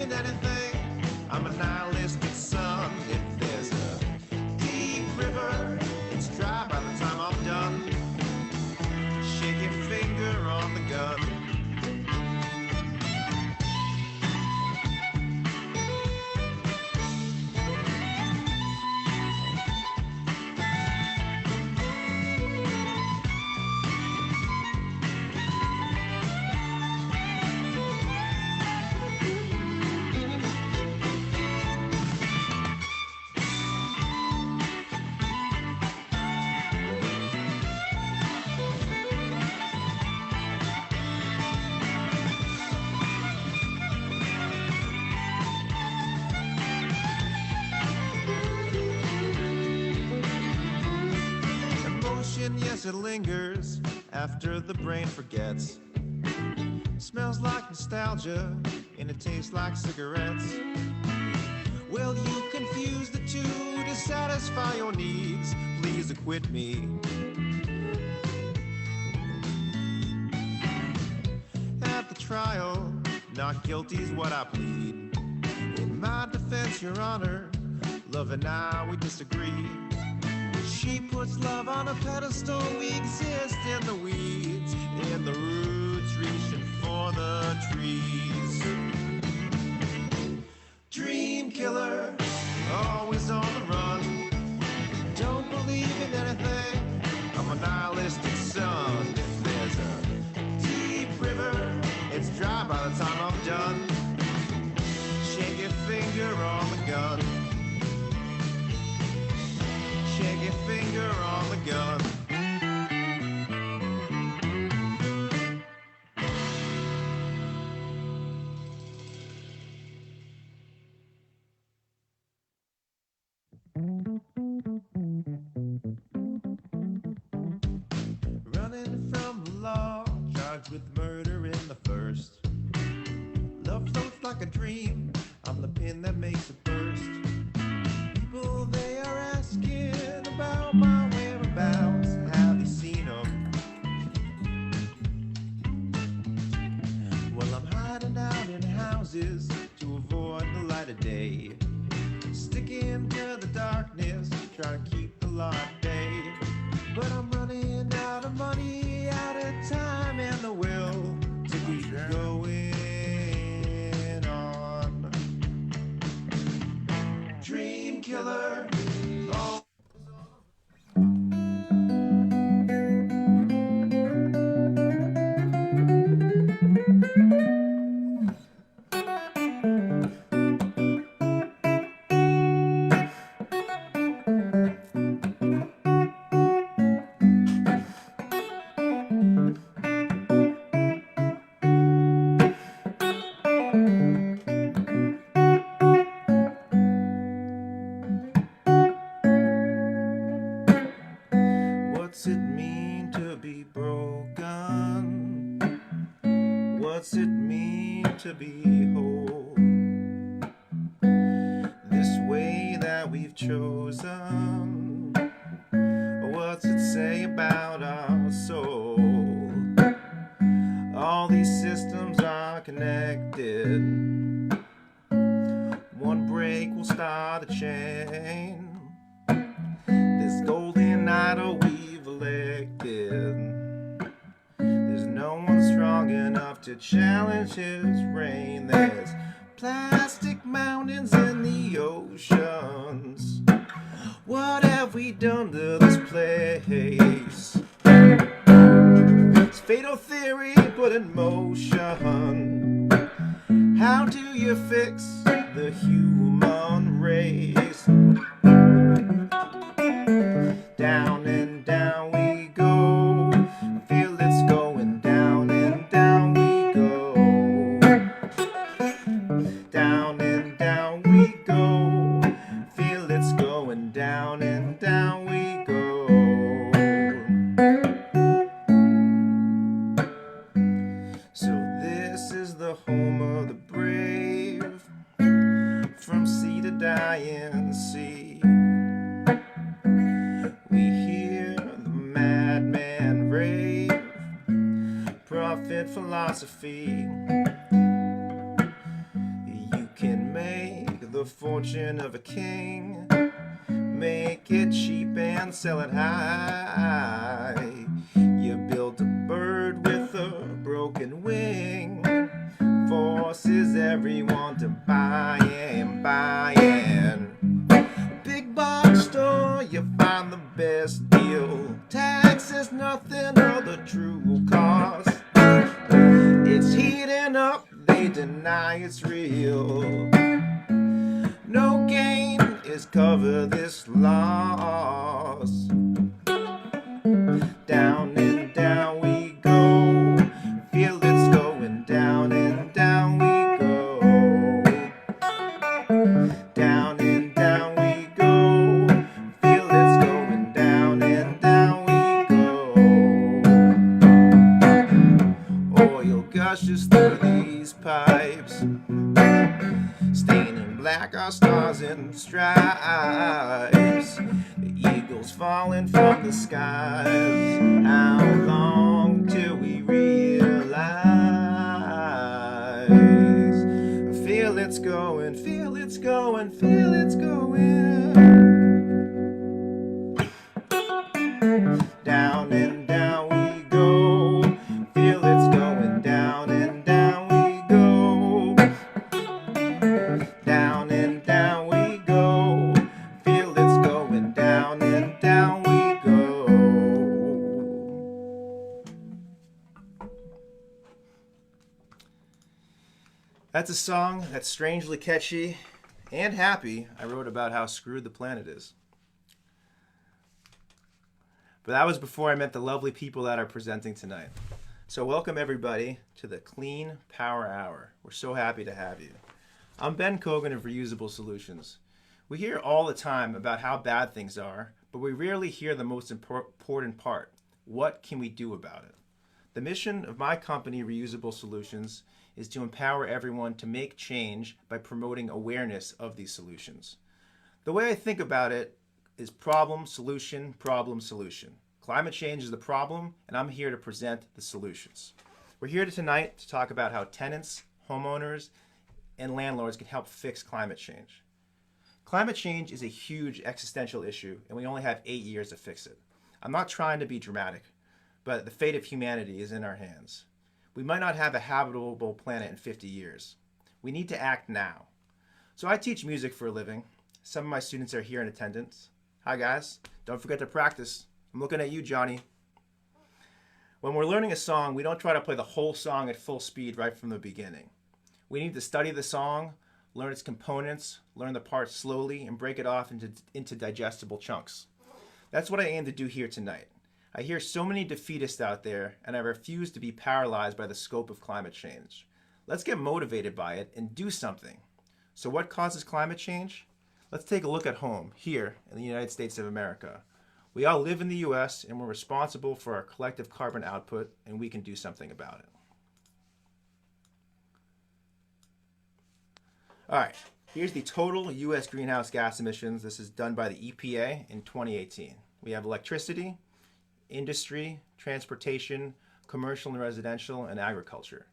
anything. I'm a nihilistic son. If there's a deep river, it's dry by the time I'm done. Shake your finger on the gun. Yes, it lingers after the brain forgets. Smells like nostalgia and it tastes like cigarettes. Well, you confuse the two to satisfy your needs. Please acquit me. At the trial, not guilty is what I plead. In my defense, Your Honor, love and I, we disagree. She puts love on a pedestal, we exist in the weeds, in the roots reaching for the trees. Dream killer, always on the run. Don't believe in anything, I'm a nihilistic son. If there's a deep river, it's dry by the time I'm done. Shake your finger on the gun. Shake your finger on the gun. Running from the law, charged with murder in the first. Love floats like a dream, I'm the pin that makes it burst. People, they are asking about my whereabouts. Have you seen them? Well, I'm hiding out in houses to avoid the light of day. Sticking to the darkness, trying to keep the law at bay. But I'm running out of money, out of time, and the will to keep going on. Dream killer. Oh. What's it mean to be broken? What's it mean to be whole? This way that we've chosen, what's it say about our soul? All these systems are connected. One break will start a chain. This golden idol we've elected, there's no one strong enough to challenge his reign. There's plastic mountains in the oceans. What have we done to this place? It's fatal theory put in motion. How do you fix the human race? Down and down we go. Feel it's going down and down we go. Down and down we go. Feel it's going down and down we go. So this is the home of the brave, from sea to dying sea. We hear the madman rave, profit philosophy. You the fortune of a king. Make it cheap and sell it high. You build a bird with a broken wing. Forces everyone to buy and buy in. Big box store, you find the best deal. Tax is nothing of the true cost. It's heating up, they deny it's real. No gain is cover this loss. Down and down we go. Feel it's going down and down we go. Down and down we go. Feel it's going down and down we go. Oil gushes through these pipes, staining black our stars and stripes. The eagles falling from the skies. How long till we realize? Feel it's going, feel it's going, feel it's going. Down and down we go. Feel it's going down and down we go. Down and down we go. Feel it's going down and down we go. That's a song that's strangely catchy and happy. I wrote about how screwed the planet is. But that was before I met the lovely people that are presenting tonight. So welcome everybody to the Clean Power Hour. We're so happy to have you. I'm Ben Kogan of Reusable Solutions. We hear all the time about how bad things are, but we rarely hear the most important part. What can we do about it? The mission of my company, Reusable Solutions, is to empower everyone to make change by promoting awareness of these solutions. The way I think about it is problem, solution, problem, solution. Climate change is the problem, and I'm here to present the solutions. We're here tonight to talk about how tenants, homeowners, and landlords can help fix climate change. Climate change is a huge existential issue, and we only have 8 years to fix it. I'm not trying to be dramatic, but the fate of humanity is in our hands. We might not have a habitable planet in 50 years. We need to act now. So I teach music for a living. Some of my students are here in attendance. Hi guys, don't forget to practice. I'm looking at you, Johnny. When we're learning a song, we don't try to play the whole song at full speed right from the beginning. We need to study the song, learn its components, learn the parts slowly, and break it off into digestible chunks. That's what I aim to do here tonight. I hear so many defeatists out there, and I refuse to be paralyzed by the scope of climate change. Let's get motivated by it and do something. So what causes climate change? Let's take a look at home, here in the United States of America. We all live in the US, and we're responsible for our collective carbon output, and we can do something about it. All right, here's the total US greenhouse gas emissions. This is done by the EPA in 2018. We have electricity, industry, transportation, commercial and residential, and agriculture.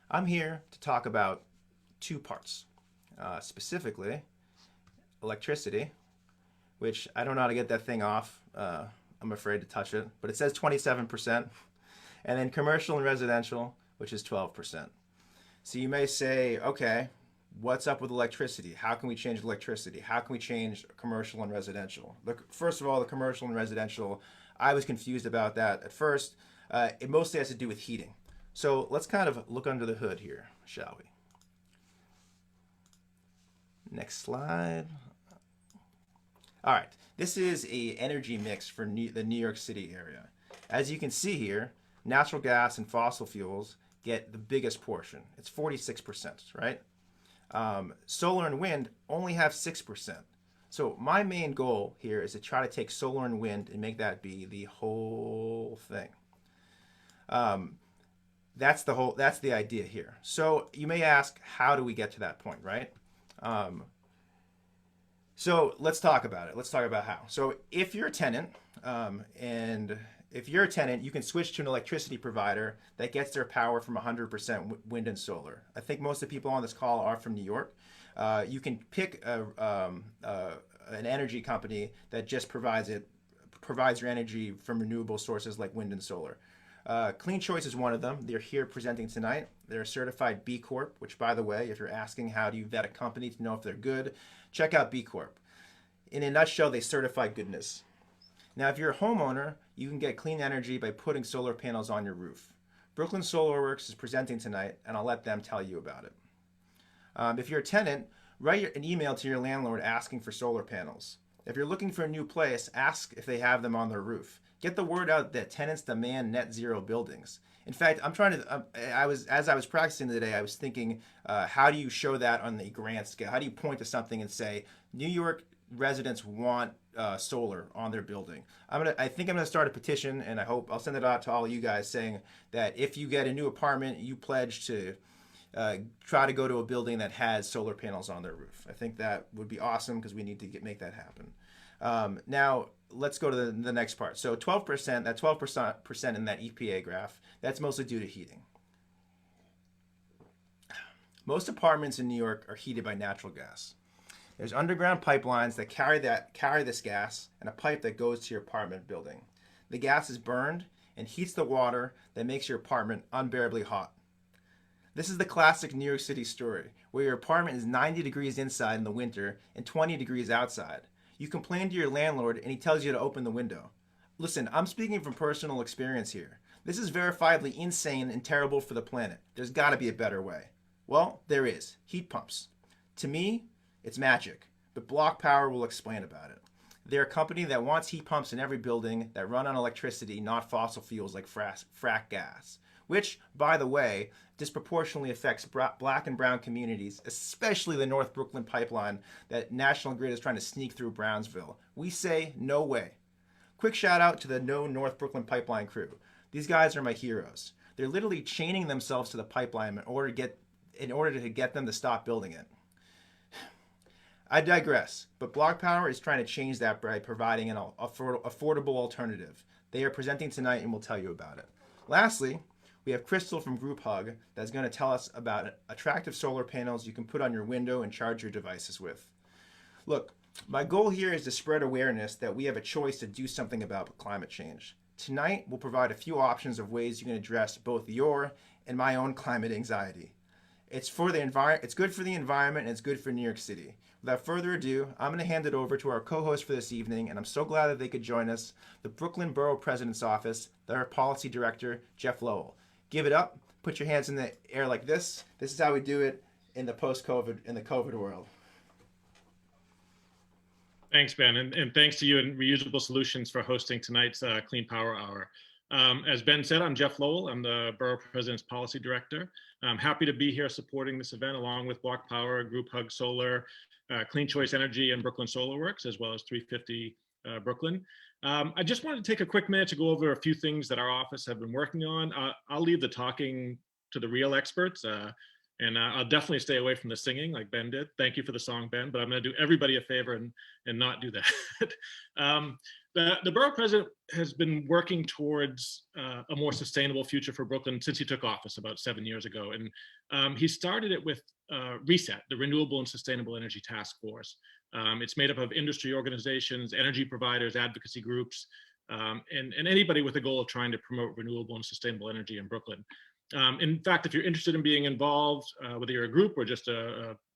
I'm here to talk about two parts, specifically electricity, which I don't know how to get that thing off. I'm afraid to touch it, but it says 27%. And then commercial and residential, which is 12%. So you may say, okay, what's up with electricity? How can we change electricity? How can we change commercial and residential? First of all, the commercial and residential, I was confused about that at first. It mostly has to do with heating. So let's kind of look under the hood here, shall we? Next slide. All right, this is an energy mix for the New York City area. As you can see here, natural gas and fossil fuels get the biggest portion. It's 46%, right? Solar and wind only have 6%. So my main goal here is to try to take solar and wind and make that be the whole thing. That's the idea here. So you may ask, how do we get to that point, right? So let's talk about it. Let's talk about how. So if you're a tenant, you can switch to an electricity provider that gets their power from 100% wind and solar. I think most of the people on this call are from New York. You can pick an energy company that just provides your energy from renewable sources like wind and solar. Clean Choice is one of them. They're here presenting tonight. They're a certified B Corp, which, by the way, if you're asking how do you vet a company to know if they're good, check out B Corp. In a nutshell, they certify goodness. Now, if you're a homeowner, you can get clean energy by putting solar panels on your roof. Brooklyn Solarworks is presenting tonight, and I'll let them tell you about it. If you're a tenant, write an email to your landlord asking for solar panels. If you're looking for a new place, ask if they have them on their roof. Get the word out that tenants demand net zero buildings. In fact, I'm trying to. As I was practicing today, I was thinking, how do you show that on the grand scale? How do you point to something and say, New York residents want solar on their building? I think I'm gonna start a petition, and I hope I'll send it out to all of you guys saying that if you get a new apartment, you pledge to try to go to a building that has solar panels on their roof. I think that would be awesome because we need to make that happen. Now let's go to the next part. So 12%, that 12% in that EPA graph, that's mostly due to heating. Most apartments in New York are heated by natural gas. There's underground pipelines that carry this gas, and a pipe that goes to your apartment building. The gas is burned and heats the water that makes your apartment unbearably hot. This is the classic New York City story, where your apartment is 90 degrees inside in the winter and 20 degrees outside. You complain to your landlord and he tells you to open the window. Listen, I'm speaking from personal experience here. This is verifiably insane and terrible for the planet. There's got to be a better way. Well, there is. Heat pumps. To me, it's magic, but Block Power will explain about it. They're a company that wants heat pumps in every building that run on electricity, not fossil fuels like frack gas, which, by the way, disproportionately affects black and brown communities, especially the North Brooklyn pipeline that National Grid is trying to sneak through Brownsville. We say no way. Quick shout out to the No North Brooklyn pipeline crew. These guys are my heroes. They're literally chaining themselves to the pipeline in order to get them to stop building it. I digress, but Block Power is trying to change that by providing an affordable alternative. They are presenting tonight and will tell you about it. Lastly, we have Crystal from Group Hug that's going to tell us about attractive solar panels you can put on your window and charge your devices with. Look, my goal here is to spread awareness that we have a choice to do something about climate change. Tonight, we'll provide a few options of ways you can address both your and my own climate anxiety. It's good for the environment, and it's good for New York City. Without further ado, I'm going to hand it over to our co-host for this evening, and I'm so glad that they could join us, the Brooklyn Borough President's Office, their Policy Director, Jeff Lowell. Give it up, put your hands in the air like this. This is how we do it in the COVID world. Thanks, Ben, and thanks to you and Reusable Solutions for hosting tonight's Clean Power Hour. As Ben said, I'm Jeff Lowell. I'm the Borough President's Policy Director. I'm happy to be here supporting this event along with Block Power, Group Hug Solar, Clean Choice Energy, and Brooklyn Solarworks, as well as 350 Brooklyn. I just wanted to take a quick minute to go over a few things that our office have been working on. I'll leave the talking to the real experts, and I'll definitely stay away from the singing like Ben did. Thank you for the song, Ben, but I'm going to do everybody a favor and not do that. The Borough President has been working towards a more sustainable future for Brooklyn since he took office about 7 years ago. And he started it with RESET, the Renewable and Sustainable Energy Task Force. It's made up of industry organizations, energy providers, advocacy groups, and anybody with the goal of trying to promote renewable and sustainable energy in Brooklyn. In fact, if you're interested in being involved, whether you're a group or just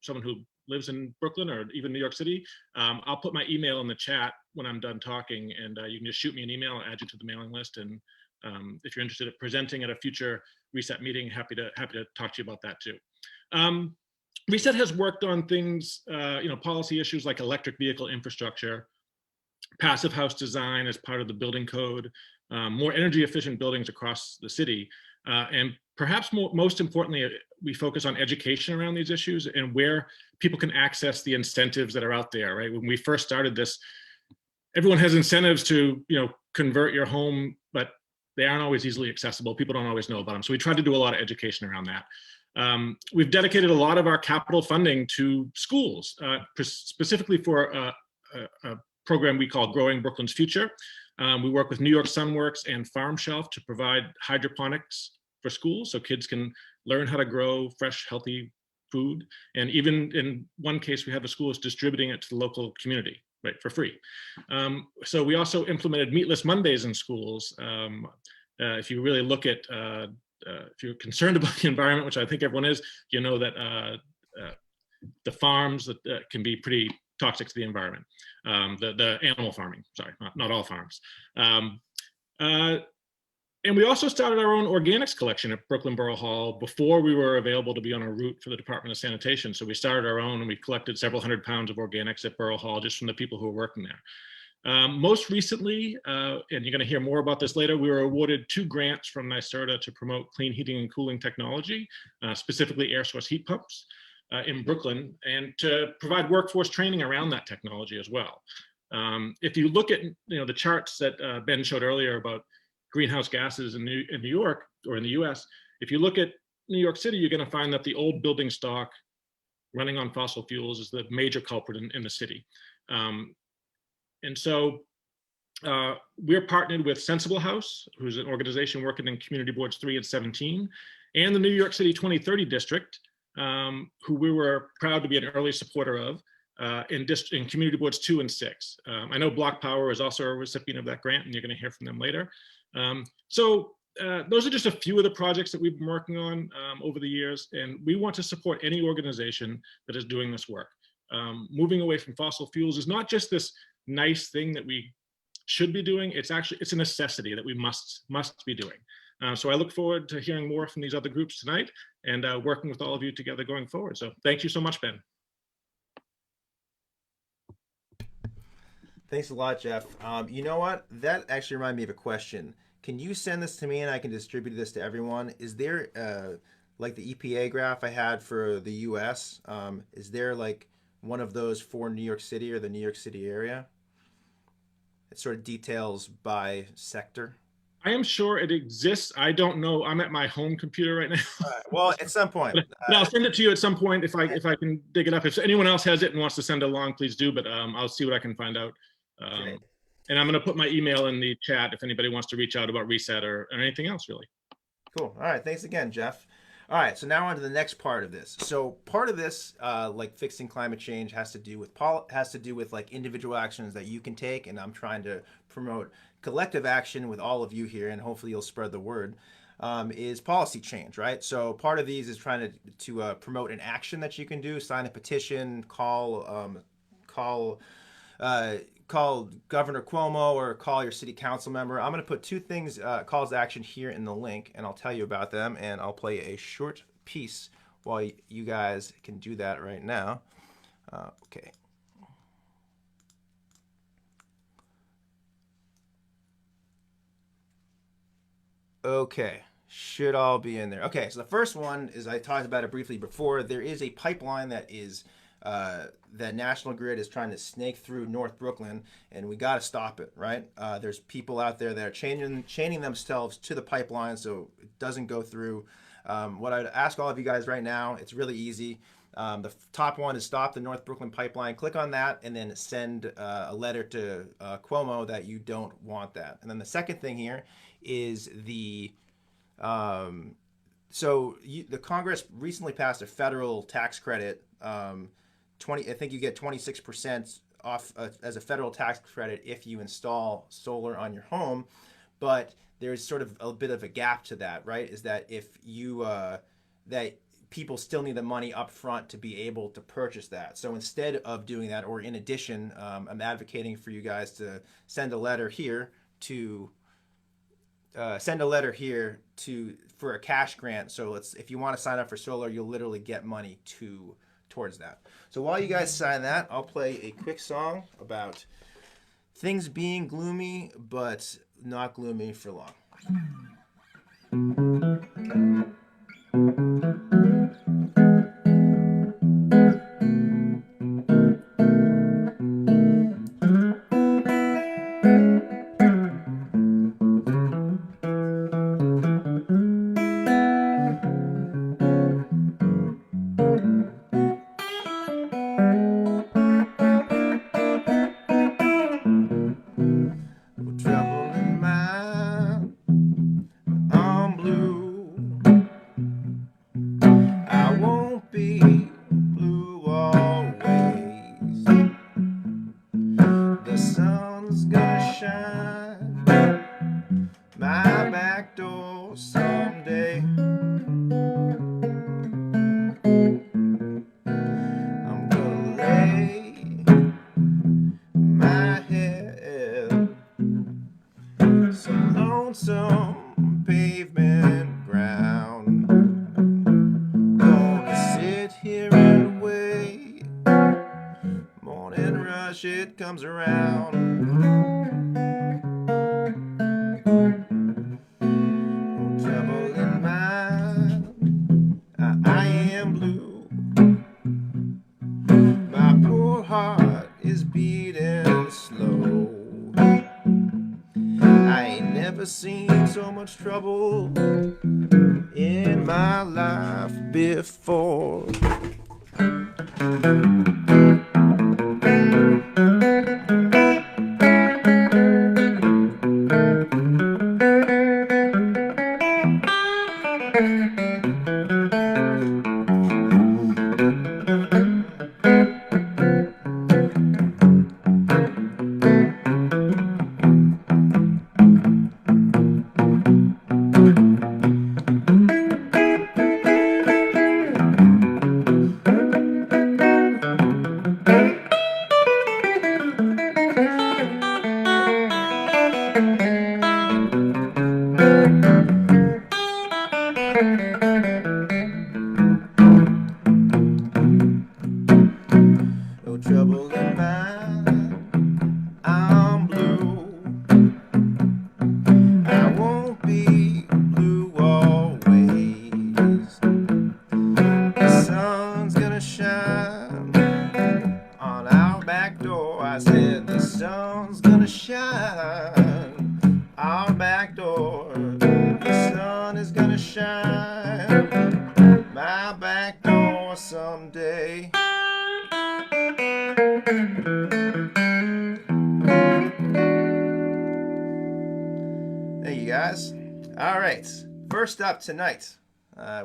someone who lives in Brooklyn or even New York City, I'll put my email in the chat when I'm done talking, and you can just shoot me an email. I'll add you to the mailing list. And if you're interested in presenting at a future RESET meeting, happy to talk to you about that too. RESET has worked on things, policy issues like electric vehicle infrastructure, passive house design as part of the building code, more energy efficient buildings across the city. And perhaps most importantly, we focus on education around these issues and where people can access the incentives that are out there, right? When we first started this, everyone has incentives to, convert your home, but they aren't always easily accessible. People don't always know about them. So we tried to do a lot of education around that. We've dedicated a lot of our capital funding to schools, specifically for a program we call Growing Brooklyn's Future. We work with New York Sunworks and Farm Shelf to provide hydroponics for schools so kids can learn how to grow fresh, healthy food. And even in one case, we have the schools distributing it to the local community, right, for free. So we also implemented Meatless Mondays in schools. If you really look at, if you're concerned about the environment, which I think everyone is, you know that the farms that can be pretty toxic to the environment. The animal farming, sorry, not all farms. And we also started our own organics collection at Brooklyn Borough Hall before we were available to be on a route for the Department of Sanitation. So we started our own, and we collected several hundred pounds of organics at Borough Hall just from the people who were working there. Most recently, and you're going to hear more about this later, we were awarded 2 grants from NYSERDA to promote clean heating and cooling technology, specifically air source heat pumps in Brooklyn, and to provide workforce training around that technology as well. If you look at the charts that Ben showed earlier about greenhouse gases in New York or in the US, if you look at New York City, you're going to find that the old building stock running on fossil fuels is the major culprit in the city. And so we're partnered with Sensible House, who's an organization working in Community Boards 3 and 17, and the New York City 2030 District, who we were proud to be an early supporter of in Community Boards 2 and 6. I know Block Power is also a recipient of that grant, and you're going to hear from them later. Those are just a few of the projects that we've been working on over the years, and we want to support any organization that is doing this work. Moving away from fossil fuels is not just this nice thing that we should be doing, it's a necessity that we must be doing. So I look forward to hearing more from these other groups tonight and working with all of you together going forward. So thank you so much, Ben. Thanks a lot, Jeff. You know what? That actually reminded me of a question. Can you send this to me and I can distribute this to everyone? Is there, like the EPA graph I had for the US, is there like one of those for New York City or the New York City area? It sort of details by sector. I am sure it exists. I don't know. I'm at my home computer right now. Well, at some point. But I'll send it to you at some point if I can dig it up. If anyone else has it and wants to send it along, please do. But I'll see what I can find out. And I'm going to put my email in the chat if anybody wants to reach out about reset or anything else, really. Cool. All right. Thanks again, Jeff. All right. So now on to the next part of this. So part of this, like fixing climate change, has to do with like individual actions that you can take, and I'm trying to promote collective action with all of you here, and hopefully you'll spread the word. Is policy change, right? So part of these is trying to promote an action that you can do: sign a petition, call Governor Cuomo, or call your city council member. I'm going to put 2 things, calls to action here in the link, and I'll tell you about them, and I'll play a short piece while you guys can do that right now. Okay. Okay, should all be in there. Okay, so the first one is, I talked about it briefly before. There is a pipeline that is that National Grid is trying to snake through North Brooklyn, and we got to stop it, right? There's people out there that are chaining themselves to the pipeline so it doesn't go through. What I'd ask all of you guys right now, it's really easy. The top one is stop the North Brooklyn pipeline. Click on that and then send a letter to Cuomo that you don't want that. And then the second thing here is the the Congress recently passed a federal tax credit. I think you get 26% off as a federal tax credit if you install solar on your home, but there's sort of a bit of a gap to that, right? Is that if you that people still need the money up front to be able to purchase that. So instead of doing that, or in addition, I'm advocating for you guys to send a letter here for a cash grant. So if you want to sign up for solar, you'll literally get money towards that. So while you guys sign that, I'll play a quick song about things being gloomy, but not gloomy for long. shine my back door someday. I'm gonna lay my head some lonesome pavement ground. Gonna sit here and wait. Morning rush, it comes around. No trouble in mind, I am blue. My poor heart is beating slow. I ain't never seen so much trouble in my life before. No trouble in mind, I'm blue. I won't be blue always. The sun's gonna shine on our back door. I said the sun's gonna shine our back door. The sun is gonna shine my back door someday. Thank you guys. All right, first up tonight,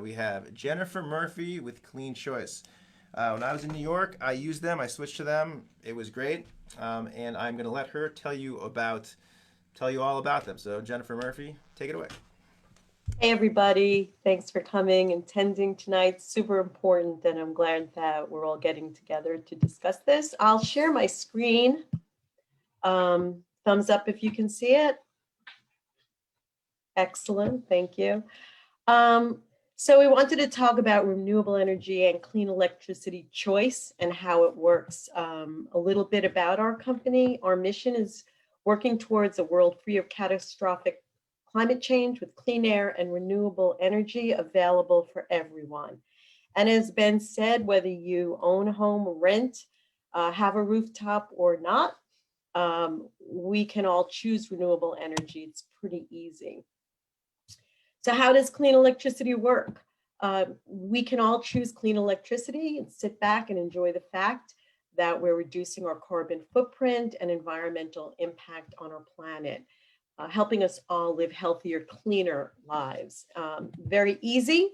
we have Jennifer Murphy with Clean Choice. When I was in New York, I used them, I switched to them. It was great, and I'm going to let her tell you all about them. So Jennifer Murphy, take it away. Hey everybody, thanks for coming and attending tonight. Super important, and I'm glad that we're all getting together to discuss this. I'll share my screen. Thumbs up if you can see it. Excellent, thank you. So we wanted to talk about renewable energy and clean electricity choice and how it works. A little bit about our company. Our mission is working towards a world free of catastrophic climate change with clean air and renewable energy available for everyone. And as Ben said, whether you own a home, rent, have a rooftop or not, we can all choose renewable energy. It's pretty easy. So how does clean electricity work? We can all choose clean electricity and sit back and enjoy the fact that we're reducing our carbon footprint and environmental impact on our planet, helping us all live healthier, cleaner lives. Very easy.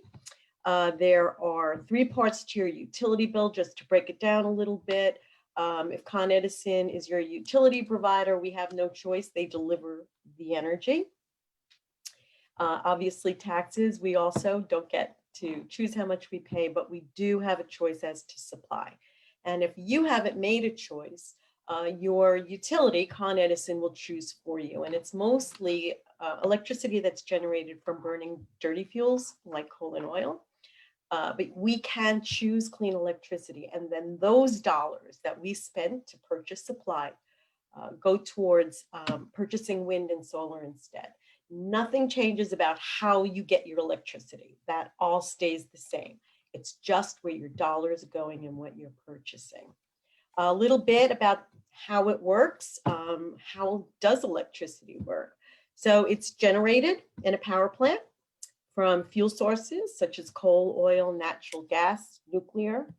There are 3 parts to your utility bill, just to break it down a little bit. If Con Edison is your utility provider, we have no choice. They deliver the energy. Obviously, taxes, we also don't get to choose how much we pay, but we do have a choice as to supply. And if you haven't made a choice, your utility, Con Edison, will choose for you. And it's mostly electricity that's generated from burning dirty fuels like coal and oil. But we can choose clean electricity. And then those dollars that we spend to purchase supply go towards purchasing wind and solar instead. Nothing changes about how you get your electricity. That all stays the same. It's just where your dollars are going and what you're purchasing. A little bit about how it works. How does electricity work? So it's generated in a power plant from fuel sources such as coal, oil, natural gas, nuclear,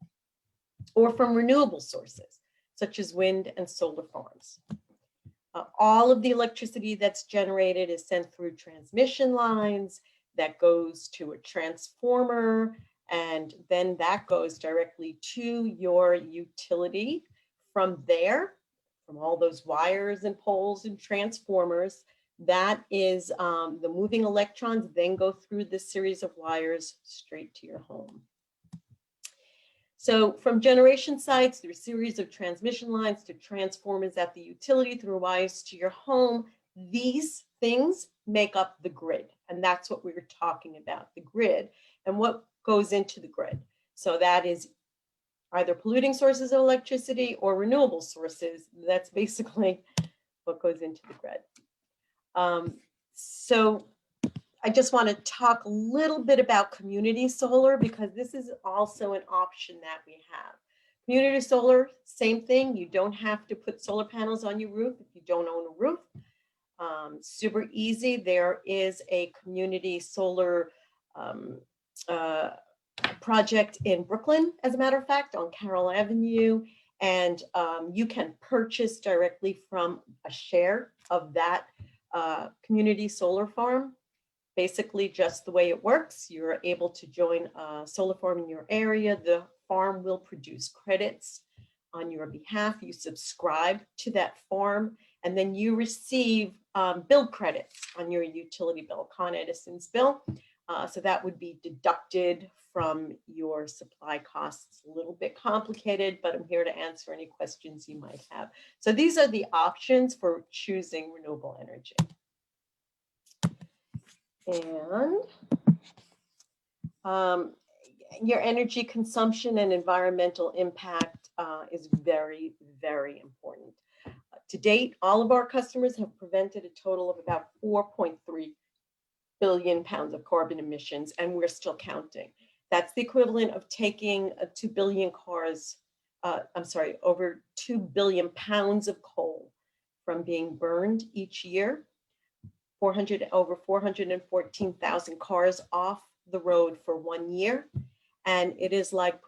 or from renewable sources such as wind and solar farms. All of the electricity that's generated is sent through transmission lines that goes to a transformer, and then that goes directly to your utility. From there, from all those wires and poles and transformers. That is the moving electrons then go through this series of wires straight to your home. So from generation sites through a series of transmission lines to transformers at the utility through wires to your home, these things make up the grid. And that's what we were talking about, the grid and what goes into the grid. So that is either polluting sources of electricity or renewable sources. That's basically what goes into the grid. So I just want to talk a little bit about community solar, because this is also an option that we have. Community solar, same thing. You don't have to put solar panels on your roof if you don't own a roof. Super easy. There is a community solar project in Brooklyn, as a matter of fact, on Carroll Avenue. And you can purchase directly from a share of that community solar farm. Basically, just the way it works, you're able to join a solar farm in your area. The farm will produce credits on your behalf. You subscribe to that farm, and then you receive bill credits on your utility bill, Con Edison's bill. So that would be deducted from your supply costs. A little bit complicated, but I'm here to answer any questions you might have. So these are the options for choosing renewable energy. And your energy consumption and environmental impact is very, very important. To date, all of our customers have prevented a total of about 4.3 billion pounds of carbon emissions, and we're still counting. That's the equivalent of taking 2 billion cars, over 2 billion pounds of coal from being burned each year. Over 414,000 cars off the road for 1 year. And it is like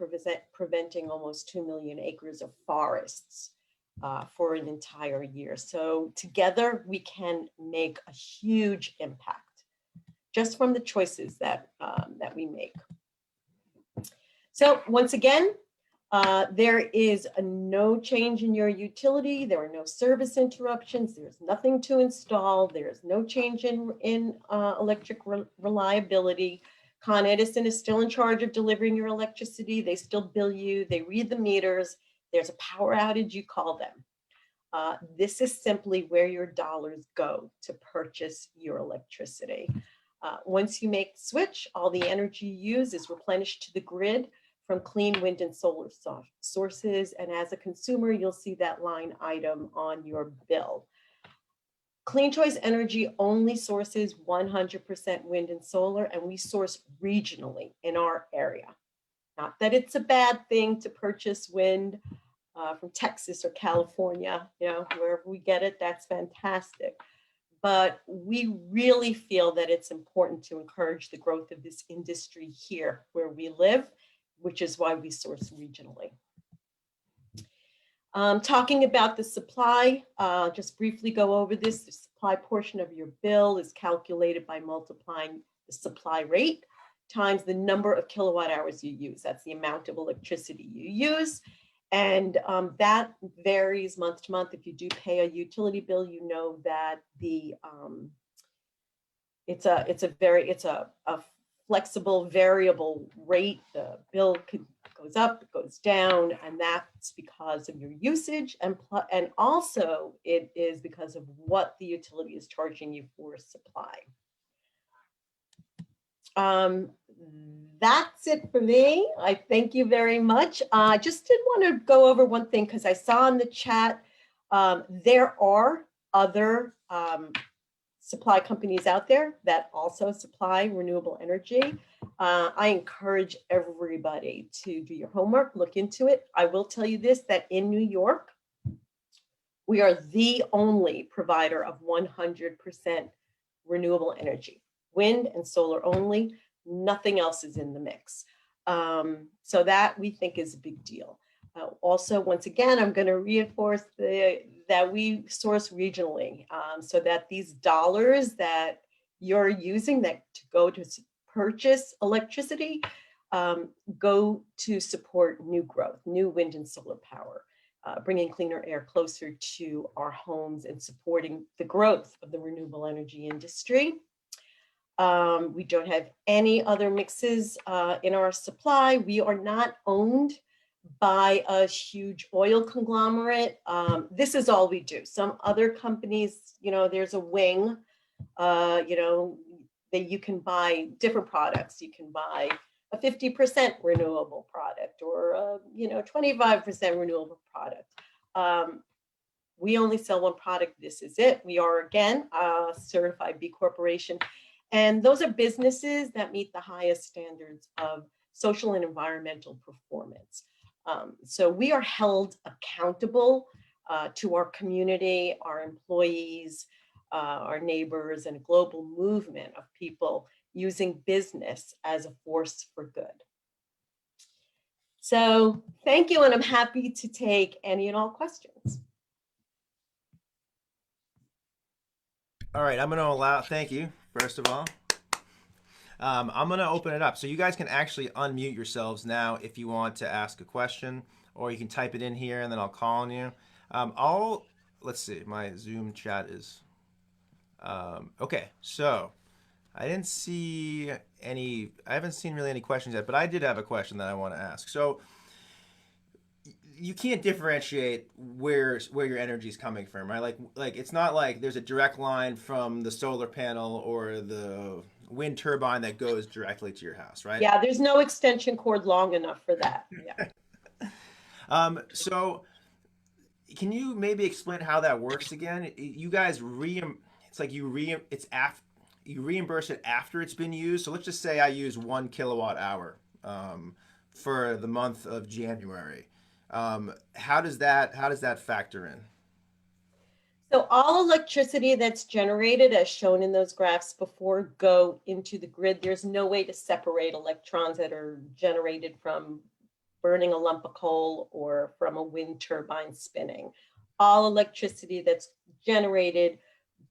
preventing almost 2 million acres of forests for an entire year. So together we can make a huge impact just from the choices that we make. So once again, there is no change in your utility. There are no service interruptions. There's nothing to install. There's no change in electric reliability. Con Edison is still in charge of delivering your electricity. They still bill you. They read the meters. There's a power outage, you call them. This is simply where your dollars go to purchase your electricity. Once you make the switch, all the energy you use is replenished to the grid from clean wind and solar sources. And as a consumer, you'll see that line item on your bill. Clean Choice Energy only sources 100% wind and solar, and we source regionally in our area. Not that it's a bad thing to purchase wind from Texas or California, wherever we get it, that's fantastic. But we really feel that it's important to encourage the growth of this industry here where we live, which is why we source regionally. Talking about the supply, just briefly go over this. The supply portion of your bill is calculated by multiplying the supply rate times the number of kilowatt hours you use. That's the amount of electricity you use. And that varies month to month. If you do pay a utility bill, you know that it's a flexible variable rate. The bill goes up, it goes down, and that's because of your usage, and also it is because of what the utility is charging you for supply. That's it for me. I thank you very much. I just did want to go over one thing because I saw in the chat there are other supply companies out there that also supply renewable energy. I encourage everybody to do your homework, look into it. I will tell you this, that in New York, we are the only provider of 100% renewable energy, wind and solar only. Nothing else is in the mix. So that we think is a big deal. Also, once again, I'm going to reinforce that we source regionally so that these dollars that you're using to go to purchase electricity go to support new growth, new wind and solar power. bringing cleaner air closer to our homes and supporting the growth of the renewable energy industry. We don't have any other mixes in our supply. We are not owned by a huge oil conglomerate. This is all we do. Some other companies, there's a wing, that you can buy different products. You can buy a 50% renewable product or a 25% renewable product. We only sell one product. This is it. We are, again, a certified B Corporation. And those are businesses that meet the highest standards of social and environmental performance. So we are held accountable to our community, our employees, our neighbors, and a global movement of people using business as a force for good. So thank you, and I'm happy to take any and all questions. All right, I'm going to thank you, first of all. I'm going to open it up. So you guys can actually unmute yourselves now if you want to ask a question, or you can type it in here and then I'll call on you. Let's see, my Zoom chat is, okay, so I haven't seen really any questions yet, but I did have a question that I want to ask. So you can't differentiate where your energy is coming from, right? Like it's not like there's a direct line from the solar panel or the wind turbine that goes directly to your house, right? Yeah, there's no extension cord long enough for that. Yeah. So can you maybe explain how that works again? You guys you reimburse it after it's been used. So let's just say I use 1 kilowatt hour for the month of January. How does that factor in? So all electricity that's generated, as shown in those graphs before, go into the grid. There's no way to separate electrons that are generated from burning a lump of coal or from a wind turbine spinning. All electricity that's generated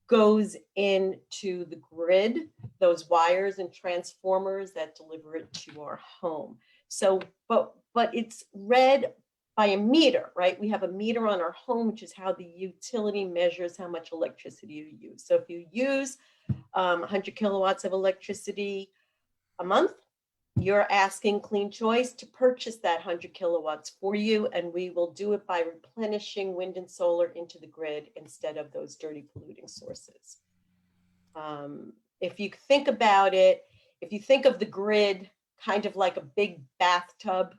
goes into the grid, those wires and transformers that deliver it to our home. So, but it's read by a meter, right? We have a meter on our home, which is how the utility measures how much electricity you use. So if you use 100 kilowatts of electricity a month, you're asking Clean Choice to purchase that 100 kilowatts for you, and we will do it by replenishing wind and solar into the grid instead of those dirty polluting sources. If you think about it, if you think of the grid kind of like a big bathtub,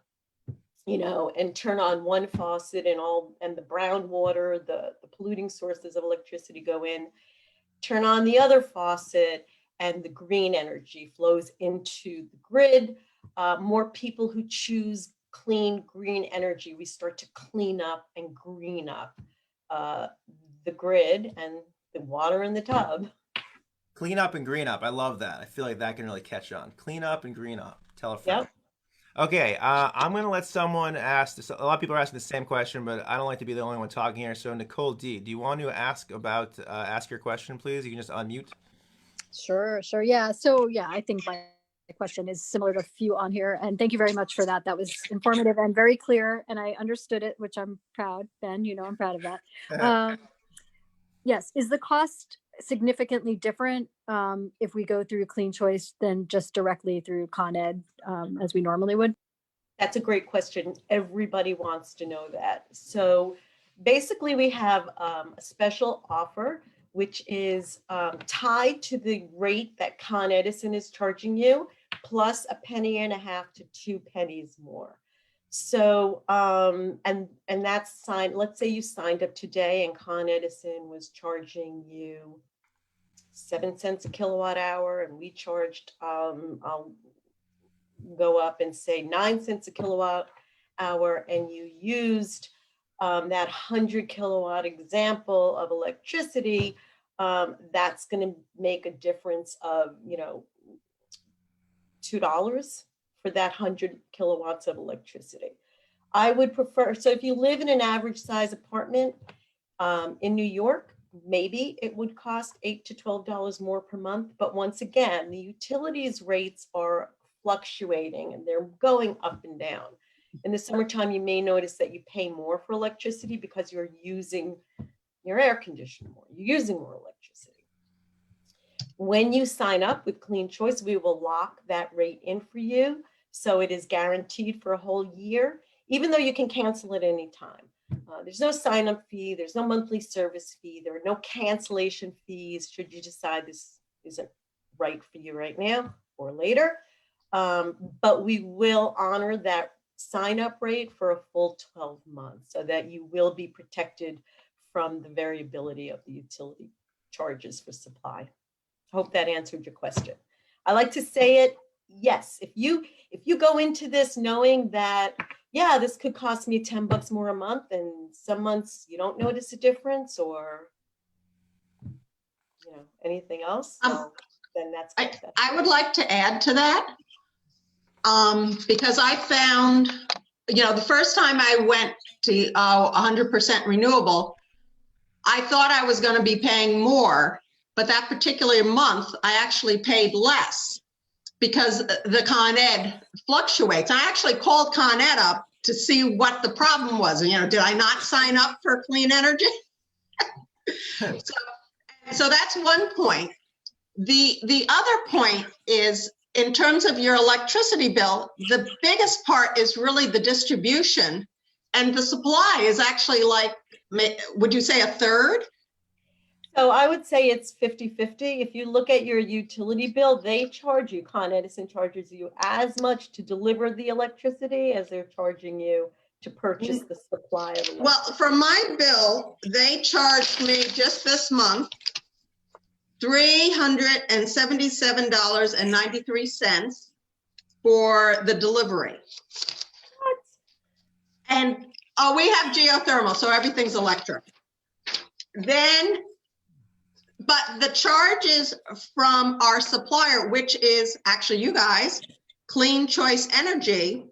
and turn on one faucet and the brown water, the polluting sources of electricity go in, turn on the other faucet and the green energy flows into the grid. More people who choose clean green energy, we start to clean up and green up the grid and the water in the tub. Clean up and green up. I love that. I feel like that can really catch on. Clean up and green up. Tell a friend. Yep. Okay, I'm going to let someone ask this. A lot of people are asking the same question, but I don't like to be the only one talking here. So Nicole D, do you want to ask your question, please? You can just unmute. Sure. Yeah. So yeah, I think my question is similar to a few on here. And thank you very much for that. That was informative and very clear. And I understood it, which I'm proud, Ben, I'm proud of that. Yes. Is the cost significantly different if we go through Clean Choice than just directly through Con Ed as we normally would? That's a great question. Everybody wants to know that. So basically we have a special offer, which is tied to the rate that Con Edison is charging you, plus $0.015 to 2 pennies more. So, and that's signed, let's say you signed up today and Con Edison was charging you 7 cents a kilowatt hour, and we charged, I'll go up and say 9 cents a kilowatt hour, and you used that 100 kilowatt example of electricity, that's going to make a difference of, $2 for that 100 kilowatts of electricity. I would prefer, so if you live in an average size apartment in New York, maybe it would cost $8 to $12 more per month. But once again, the utilities rates are fluctuating and they're going up and down. In the summertime, you may notice that you pay more for electricity because you're using your air conditioner more, you're using more electricity. When you sign up with Clean Choice, we will lock that rate in for you. So it is guaranteed for a whole year, even though you can cancel it anytime. There's no sign-up fee, there's no monthly service fee, there are no cancellation fees should you decide this isn't right for you right now or later. But we will honor that sign-up rate for a full 12 months so that you will be protected from the variability of the utility charges for supply. I hope that answered your question. I like to say it, yes, if you go into this knowing that, yeah, this could cost me $10 more a month, and some months you don't notice a difference, or anything else, so then that's good. I would like to add to that, because I found, the first time I went to 100% renewable, I thought I was going to be paying more, but that particular month I actually paid less because the Con Ed fluctuates. I actually called Con Ed up to see what the problem was. Did I not sign up for clean energy? So that's one point. The other point is, in terms of your electricity bill, the biggest part is really the distribution, and the supply is actually like, would you say a third? So I would say it's 50-50. If you look at your utility bill, they charge you, Con Edison charges you as much to deliver the electricity as they're charging you to purchase the supply of electricity. Well, for my bill, they charged me just this month $377.93 for the delivery. What? And we have geothermal, so everything's electric. But the charges from our supplier, which is actually you guys, Clean Choice Energy,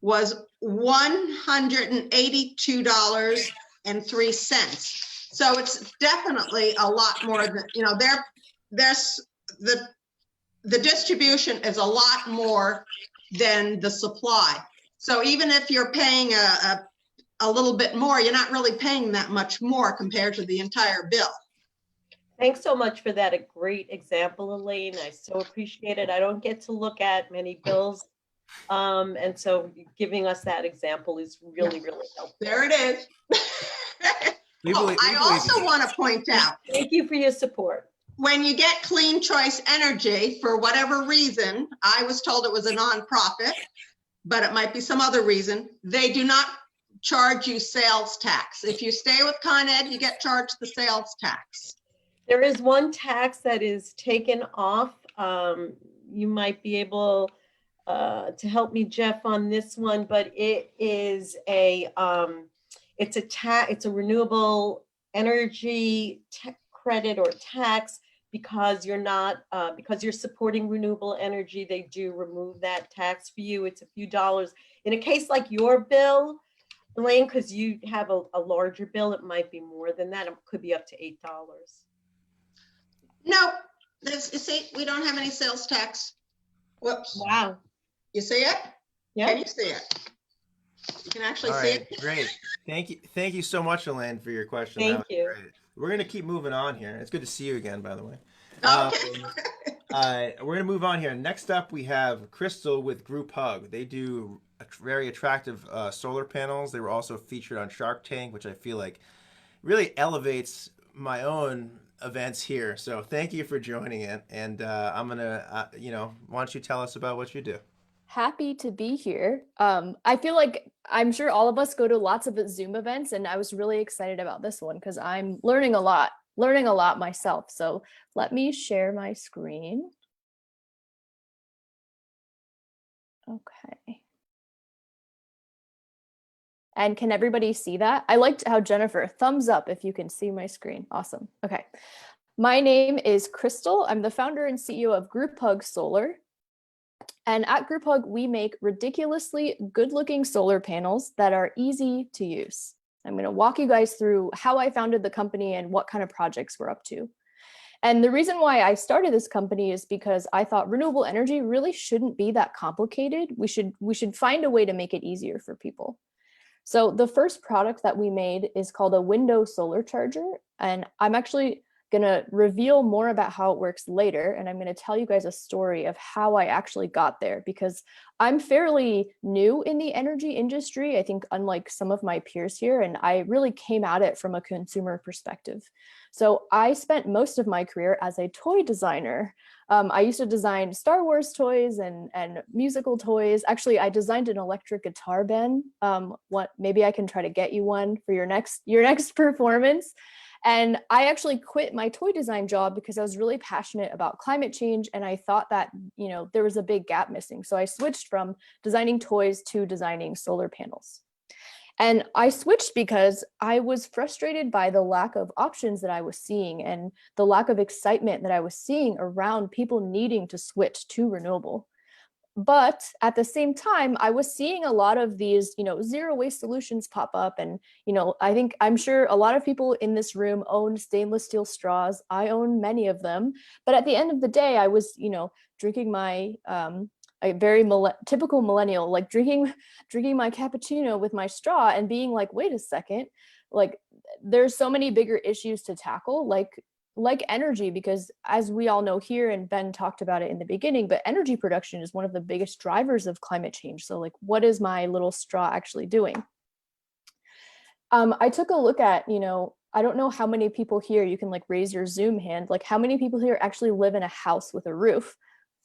was $182.03. So it's definitely a lot more than, there's the distribution is a lot more than the supply. So even if you're paying a little bit more, you're not really paying that much more compared to the entire bill. Thanks so much for that. A great example, Elaine. I so appreciate it. I don't get to look at many bills. And so giving us that example is really, really helpful. There it is. I also want to point out. Thank you for your support. When you get Clean Choice Energy, for whatever reason, I was told it was a nonprofit, but it might be some other reason, they do not charge you sales tax. If you stay with Con Ed, you get charged the sales tax. There is one tax that is taken off. You might be able to help me, Jeff, on this one, but it is it's a renewable energy credit or tax, because you're not because you're supporting renewable energy. They do remove that tax for you. It's a few dollars. In a case like your bill, Elaine, because you have a larger bill, it might be more than that. It could be up to $8. No, you see, we don't have any sales tax. Whoops. Wow. You see it? Yeah. Can you see it? You can actually see it. Great. Thank you so much, Elaine, for your question. Thank you. Great. We're going to keep moving on here. It's good to see you again, by the way. Okay. We're going to move on here. Next up, we have Crystal with Group Hug. They do very attractive solar panels. They were also featured on Shark Tank, which I feel like really elevates my own events here. So thank you for joining it. And I'm going to, why don't you tell us about what you do? Happy to be here. I feel like I'm sure all of us go to lots of Zoom events, and I was really excited about this one because I'm learning a lot myself. So let me share my screen. Okay. And can everybody see that? I liked how Jennifer, thumbs up if you can see my screen. Awesome. Okay. My name is Crystal. I'm the founder and CEO of Group Hug Solar. And at Group Hug, we make ridiculously good-looking solar panels that are easy to use. I'm going to walk you guys through how I founded the company and what kind of projects we're up to. And the reason why I started this company is because I thought renewable energy really shouldn't be that complicated. We should find a way to make it easier for people. So the first product that we made is called a window solar charger. And I'm actually going to reveal more about how it works later. And I'm going to tell you guys a story of how I actually got there, because I'm fairly new in the energy industry, I think, unlike some of my peers here. And I really came at it from a consumer perspective. So I spent most of my career as a toy designer. I used to design Star Wars toys and musical toys. Actually, I designed an electric guitar, Ben. Maybe I can try to get you one for your next performance. And I actually quit my toy design job because I was really passionate about climate change. And I thought that, there was a big gap missing. So I switched from designing toys to designing solar panels. And I switched because I was frustrated by the lack of options that I was seeing and the lack of excitement that I was seeing around people needing to switch to renewable. But at the same time, I was seeing a lot of these, zero waste solutions pop up. And, I'm sure a lot of people in this room own stainless steel straws. I own many of them. But at the end of the day, I was, drinking my a very typical millennial, like drinking my cappuccino with my straw and being like, wait a second, like there's so many bigger issues to tackle, like energy, because as we all know here, and Ben talked about it in the beginning, but energy production is one of the biggest drivers of climate change. So like, what is my little straw actually doing? I took a look at, I don't know how many people here, you can like raise your Zoom hand, like how many people here actually live in a house with a roof?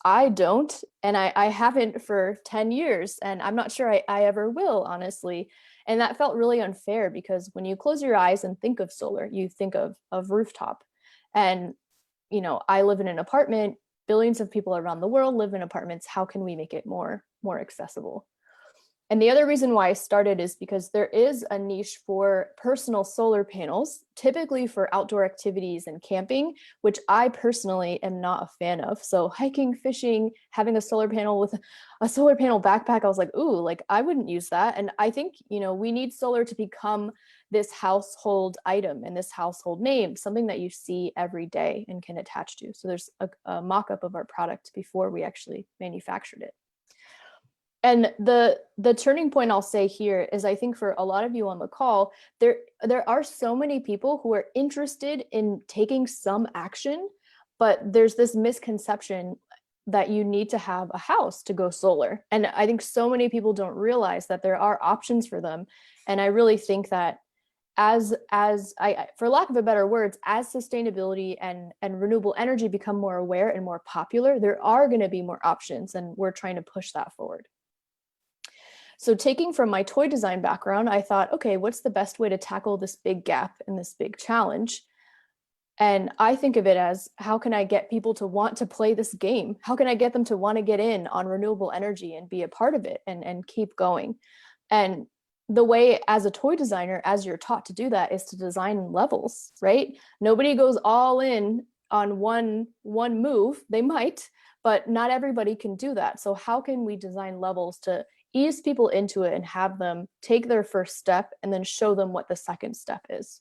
I don't, and I haven't for 10 years, and I'm not sure I ever will, honestly. And that felt really unfair, because when you close your eyes and think of solar, you think of rooftop. And, I live in an apartment, billions of people around the world live in apartments. How can we make it more accessible? And the other reason why I started is because there is a niche for personal solar panels, typically for outdoor activities and camping, which I personally am not a fan of. So hiking, fishing, having a solar panel with a solar panel backpack, I was like, ooh, like I wouldn't use that. And I think, we need solar to become this household item and this household name, something that you see every day and can attach to. So there's a mock-up of our product before we actually manufactured it. And the turning point I'll say here is, I think for a lot of you on the call, there are so many people who are interested in taking some action, but there's this misconception that you need to have a house to go solar. And I think so many people don't realize that there are options for them. And I really think that as for lack of a better words, as sustainability and renewable energy become more aware and more popular, there are going to be more options, and we're trying to push that forward. So taking from my toy design background, I thought, okay, what's the best way to tackle this big gap and this big challenge? And I think of it as, how can I get people to want to play this game? How can I get them to want to get in on renewable energy and be a part of it and keep going? And the way, as a toy designer, as you're taught to do that, is to design levels, right? Nobody goes all in on one move. They might, but not everybody can do that. So how can we design levels to ease people into it and have them take their first step and then show them what the second step is?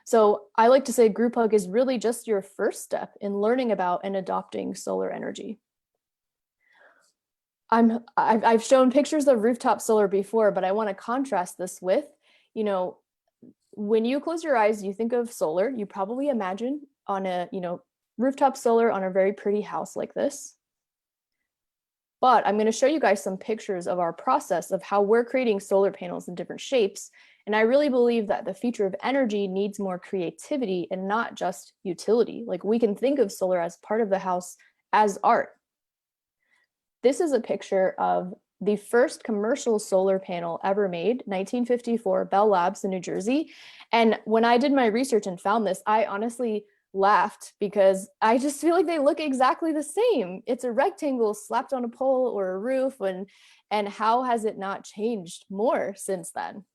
So I like to say group hug is really just your first step in learning about and adopting solar energy. I've shown pictures of rooftop solar before, but I want to contrast this with, when you close your eyes, you think of solar, you probably imagine on a, rooftop solar on a very pretty house like this. But I'm going to show you guys some pictures of our process of how we're creating solar panels in different shapes. And I really believe that the future of energy needs more creativity and not just utility. Like, we can think of solar as part of the house as art. This is a picture of the first commercial solar panel ever made, 1954, Bell Labs in New Jersey. And when I did my research and found this, I honestly laughed, because I just feel like they look exactly the same. It's a rectangle slapped on a pole or a roof, and how has it not changed more since then?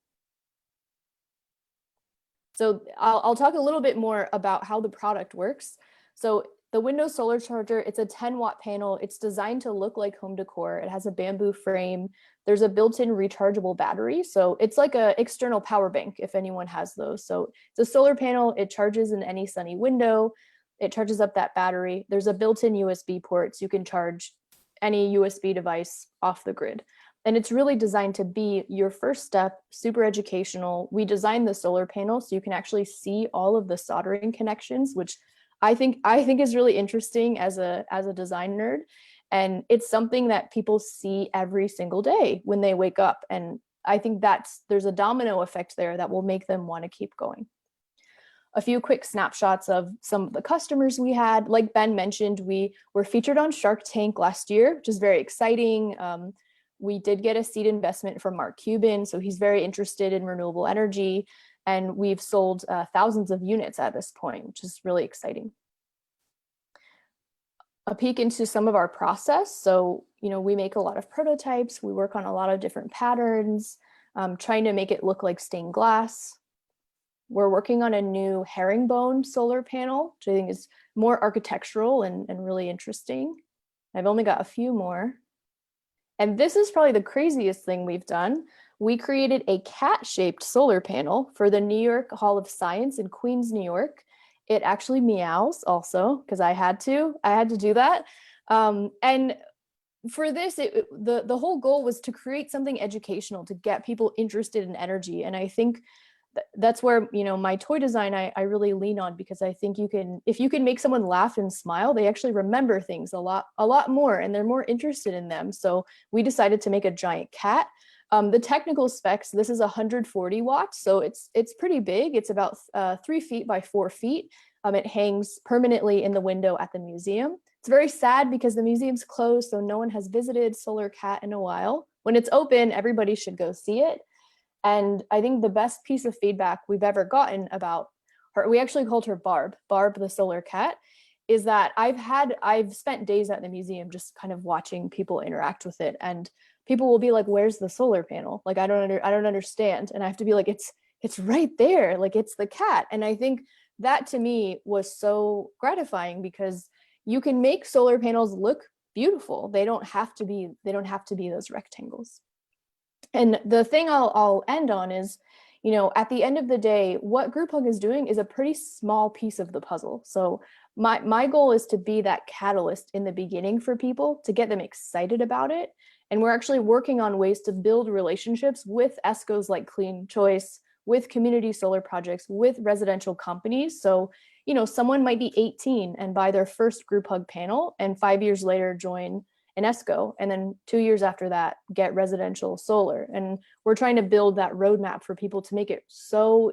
So I'll talk a little bit more about how the product works. So the window solar charger, it's a 10-watt panel. It's designed to look like home decor. It has a bamboo frame. There's a built-in rechargeable battery. So it's like an external power bank, if anyone has those. So it's a solar panel. It charges in any sunny window. It charges up that battery. There's a built-in USB port, so you can charge any USB device off the grid. And it's really designed to be your first step, super educational. We designed the solar panel so you can actually see all of the soldering connections, which I think is really interesting as a design nerd. And it's something that people see every single day when they wake up. And I think there's a domino effect there that will make them want to keep going. A few quick snapshots of some of the customers we had. Like Ben mentioned, we were featured on Shark Tank last year, which is very exciting. We did get a seed investment from Mark Cuban, so he's very interested in renewable energy. And we've sold thousands of units at this point, which is really exciting. A peek into some of our process. So, we make a lot of prototypes. We work on a lot of different patterns, trying to make it look like stained glass. We're working on a new herringbone solar panel, which I think is more architectural and really interesting. I've only got a few more. And this is probably the craziest thing we've done. We created a cat-shaped solar panel for the New York Hall of Science in Queens, New York. It actually meows also, because I had to do that. And for this, the whole goal was to create something educational to get people interested in energy. And I think that's where, my toy design, I really lean on, because I think if you can make someone laugh and smile, they actually remember things a lot more, and they're more interested in them. So we decided to make a giant cat. The technical specs, this is 140 watts, so it's pretty big. It's about 3 feet by 4 feet. It hangs permanently in the window at the museum. It's very sad because the museum's closed, so no one has visited Solar Cat in a while. When it's open, everybody should go see it. And I think the best piece of feedback we've ever gotten about her, we actually called her Barb the Solar Cat, is that I've spent days at the museum just kind of watching people interact with it, and people will be like, "Where's the solar panel? Like, I don't understand." And I have to be like, "It's right there. Like, it's the cat." And I think that to me was so gratifying, because you can make solar panels look beautiful. They don't have to be those rectangles. And the thing I'll end on is, at the end of the day, what Group Hug is doing is a pretty small piece of the puzzle. So my goal is to be that catalyst in the beginning for people, to get them excited about it. And we're actually working on ways to build relationships with ESCOs like Clean Choice, with community solar projects, with residential companies. So, someone might be 18 and buy their first Group Hug panel, and 5 years later join an ESCO, and then 2 years after that get residential solar. And we're trying to build that roadmap for people to make it so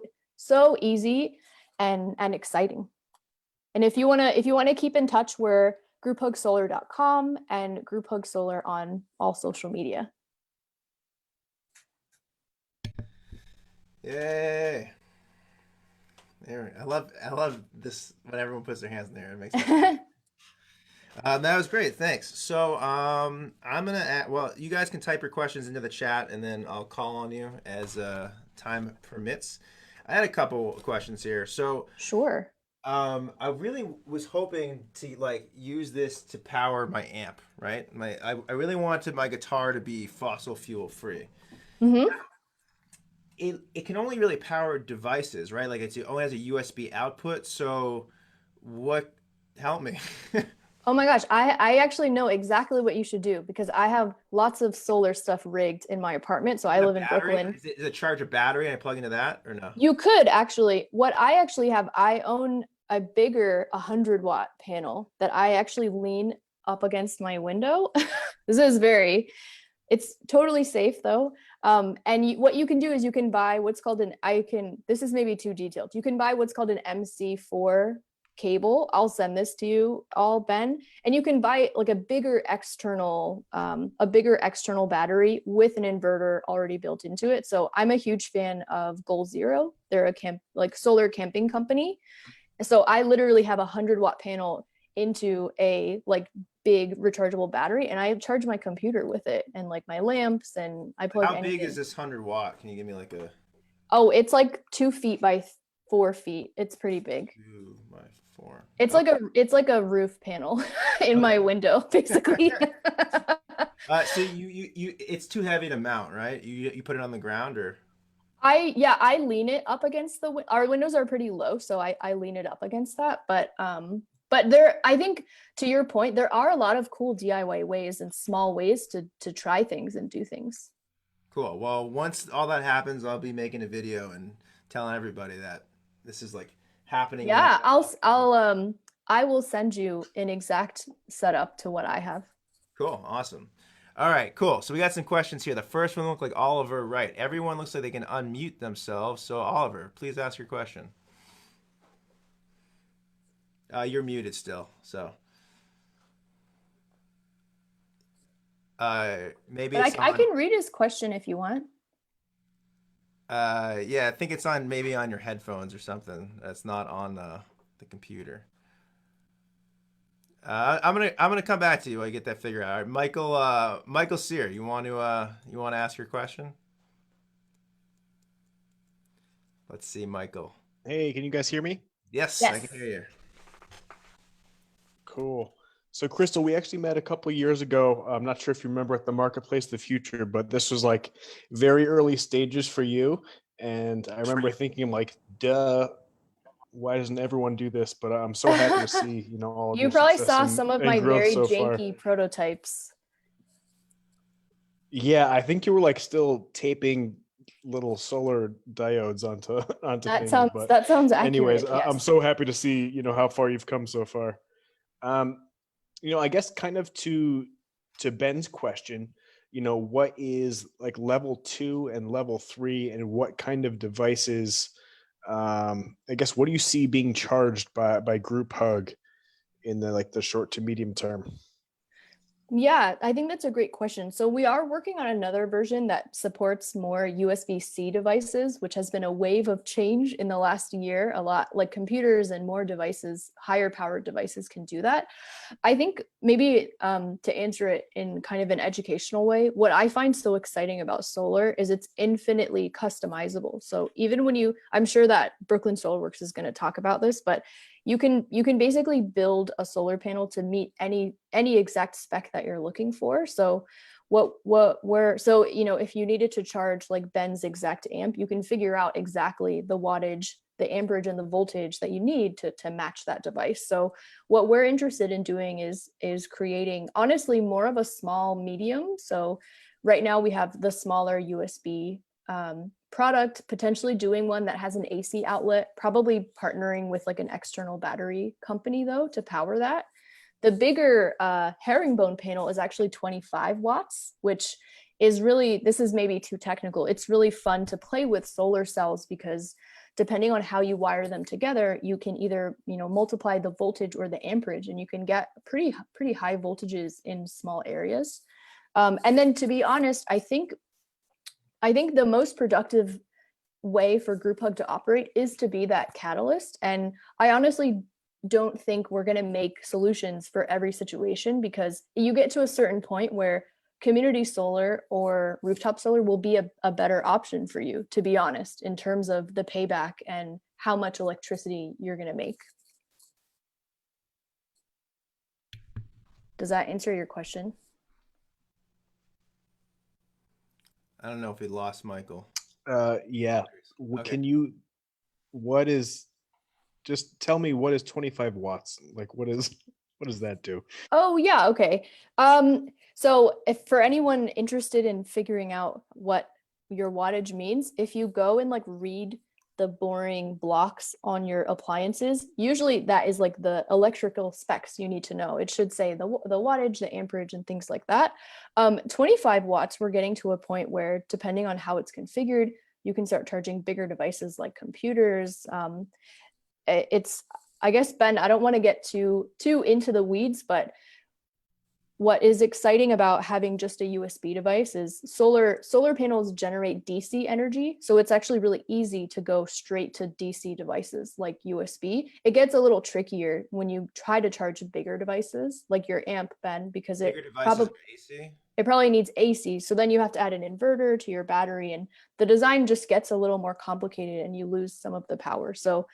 easy and exciting. And if you want to keep in touch, we're grouphugsolar.com and Group Hug Solar on all social media. Yay! There, I love this when everyone puts their hands in there. It makes sense. That was great. Thanks. So I'm gonna you guys can type your questions into the chat, and then I'll call on you as time permits. I had a couple of questions here. So sure. I really was hoping to use this to power my amp, right? I really wanted my guitar to be fossil fuel free. Mm-hmm. It can only really power devices, right? Like it only has a USB output. So help me. Oh my gosh, I actually know exactly what you should do, because I have lots of solar stuff rigged in my apartment. So I live in Brooklyn. Is it charge a battery and I plug into that, or no? You could actually. What I actually have, I own a bigger 100-watt panel that I actually lean up against my window. It's totally safe though. And what you can do is you can buy what's called this is maybe too detailed. You can buy what's called an MC4 cable. I'll send this to you all, Ben, and you can buy like a bigger external battery with an inverter already built into it. So I'm a huge fan of Goal Zero. They're a solar camping company. So I literally have a 100-watt panel into a big rechargeable battery, and I charge my computer with it, and my lamps, and I plug. How big is this 100-watt? Can you give me a? Oh, it's 2 feet by 4 feet. It's pretty big. 2 by 4. It's like a roof panel in my window, basically. So you it's too heavy to mount, right? You put it on the ground, or? I lean it up against our windows are pretty low, so I lean it up against that. But But I think to your point, there are a lot of cool DIY ways and small ways to try things and do things. Cool. Well, once all that happens, I'll be making a video and telling everybody that this is like happening. Yeah, I will send you an exact setup to what I have. Cool. Awesome. All right, cool. So we got some questions here. The first one looked like Oliver Wright. Everyone looks like they can unmute themselves. So Oliver, please ask your question. You're muted still, so. Maybe But it's I can read his question if you want. yeah, I think it's on maybe on your headphones or something. That's not on the computer. I'm gonna come back to you while you get that figured out. All right, Michael Sear, you want to ask your question? Let's see, Michael. Hey, can you guys hear me? Yes, Yes. I can hear you. Cool. So Crystal, we actually met a couple of years ago. I'm not sure if you remember at the Marketplace of the Future, but this was like very early stages for you. And I remember thinking like, duh, why doesn't everyone do this? But I'm so happy to see, all of You your probably success saw and- some of and my growth very so far. janky prototypes. Yeah, I think you were like still taping little solar diodes onto That things. sounds But that sounds accurate. anyways, Yes. I'm so happy to see, how far you've come so far. I guess kind of to Ben's question, what is like level 2 and level 3, and what kind of devices, I guess, what do you see being charged by Group Hug in the short to medium term? Yeah, I think that's a great question. So we are working on another version that supports more USB-C devices, which has been a wave of change in the last year. A lot like computers and more devices, higher powered devices can do that. I think maybe to answer it in kind of an educational way, what I find so exciting about solar is it's infinitely customizable. So even when I'm sure that Brooklyn Solarworks is going to talk about this, but you can basically build a solar panel to meet any exact spec that you're looking for. So if you needed to charge like Ben's exact amp, you can figure out exactly the wattage, the amperage, and the voltage that you need to match that device. So what we're interested in doing is creating honestly more of a small medium. So right now we have the smaller USB product, potentially doing one that has an AC outlet, probably partnering with like an external battery company though to power that. The bigger herringbone panel is actually 25 watts, which is really, this is maybe too technical. It's really fun to play with solar cells because depending on how you wire them together, you can either, multiply the voltage or the amperage, and you can get pretty high voltages in small areas. And then to be honest, I think the most productive way for Group Hug to operate is to be that catalyst. And I honestly don't think we're going to make solutions for every situation, because you get to a certain point where community solar or rooftop solar will be a better option for you, to be honest, in terms of the payback and how much electricity you're going to make. Does that answer your question? I don't know if we lost Michael. Yeah. Okay. Can you, just tell me, what is 25 watts? Like, what does that do? Oh yeah, okay. So if for anyone interested in figuring out what your wattage means, if you go and like read the boring blocks on your appliances, usually that is like the electrical specs you need to know. It should say the wattage, the amperage, and things like that. 25 watts, we're getting to a point where, depending on how it's configured, you can start charging bigger devices like computers. I guess, Ben, I don't want to get too into the weeds, but what is exciting about having just a USB device is solar panels generate DC energy. So it's actually really easy to go straight to DC devices like USB. It gets a little trickier when you try to charge bigger devices like your amp, Ben, because it probably needs AC. So then you have to add an inverter to your battery, and the design just gets a little more complicated and you lose some of the power. So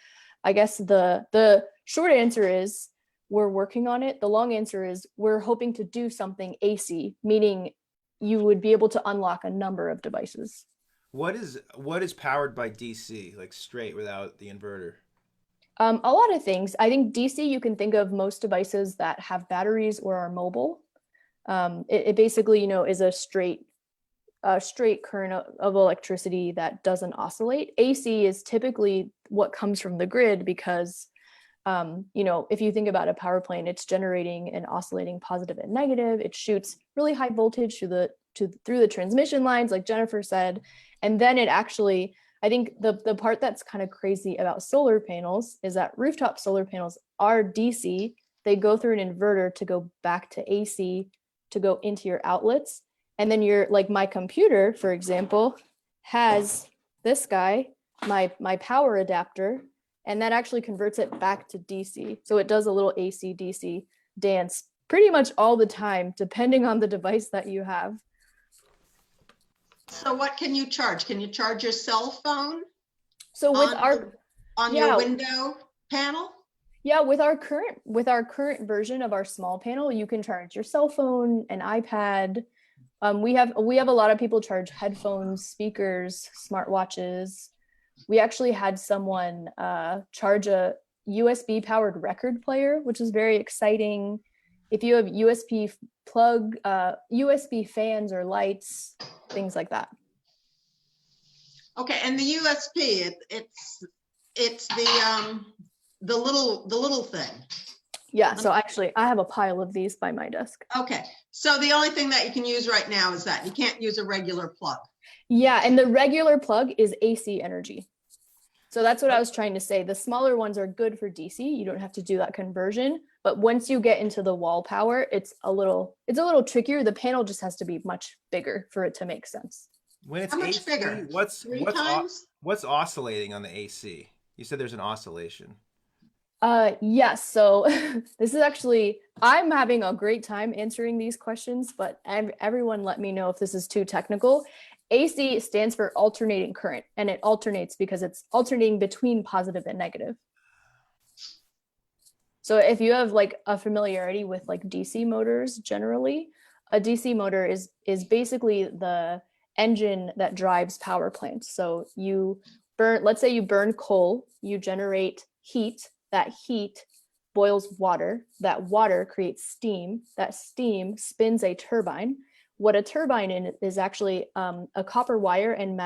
I guess the short answer is we're working on it. The long answer is we're hoping to do something AC, meaning you would be able to unlock a number of devices. What is powered by DC, like straight without the inverter? A lot of things. I think DC, you can think of most devices that have batteries or are mobile. It basically, is a straight current of electricity that doesn't oscillate. AC is typically what comes from the grid because, if you think about a power plant, it's generating an oscillating positive and negative. It shoots really high voltage through the transmission lines, like Jennifer said, and then it actually, I think the part that's kind of crazy about solar panels is that rooftop solar panels are DC. They go through an inverter to go back to AC to go into your outlets. And then like my computer, for example, has this guy, my power adapter, and that actually converts it back to DC. So it does a little AC DC dance pretty much all the time, depending on the device that you have. So what can you charge? Can you charge your cell phone? So with your window panel? Yeah, with our current version of our small panel, you can charge your cell phone, an iPad. We have a lot of people charge headphones, speakers, smartwatches. We actually had someone charge a USB powered record player, which is very exciting. If you have USB plug, USB fans or lights, things like that. Okay, and the USB, it's the little thing. Yeah, so actually I have a pile of these by my desk. Okay, so the only thing that you can use right now is that you can't use a regular plug. Yeah, and the regular plug is AC energy. So that's what I was trying to say. The smaller ones are good for DC. You don't have to do that conversion. But once you get into the wall power, it's a little trickier. The panel just has to be much bigger for it to make sense. When it's How much AC, bigger? what's oscillating on the AC? You said there's an oscillation. Yes. So this is actually, I'm having a great time answering these questions, but everyone let me know if this is too technical. AC stands for alternating current, and it alternates because it's alternating between positive and negative. So if you have like a familiarity with like DC motors, generally, a DC motor is basically the engine that drives power plants. So let's say you burn coal, you generate heat. That heat boils water. That water creates steam. That steam spins a turbine. What a turbine is actually a copper wire and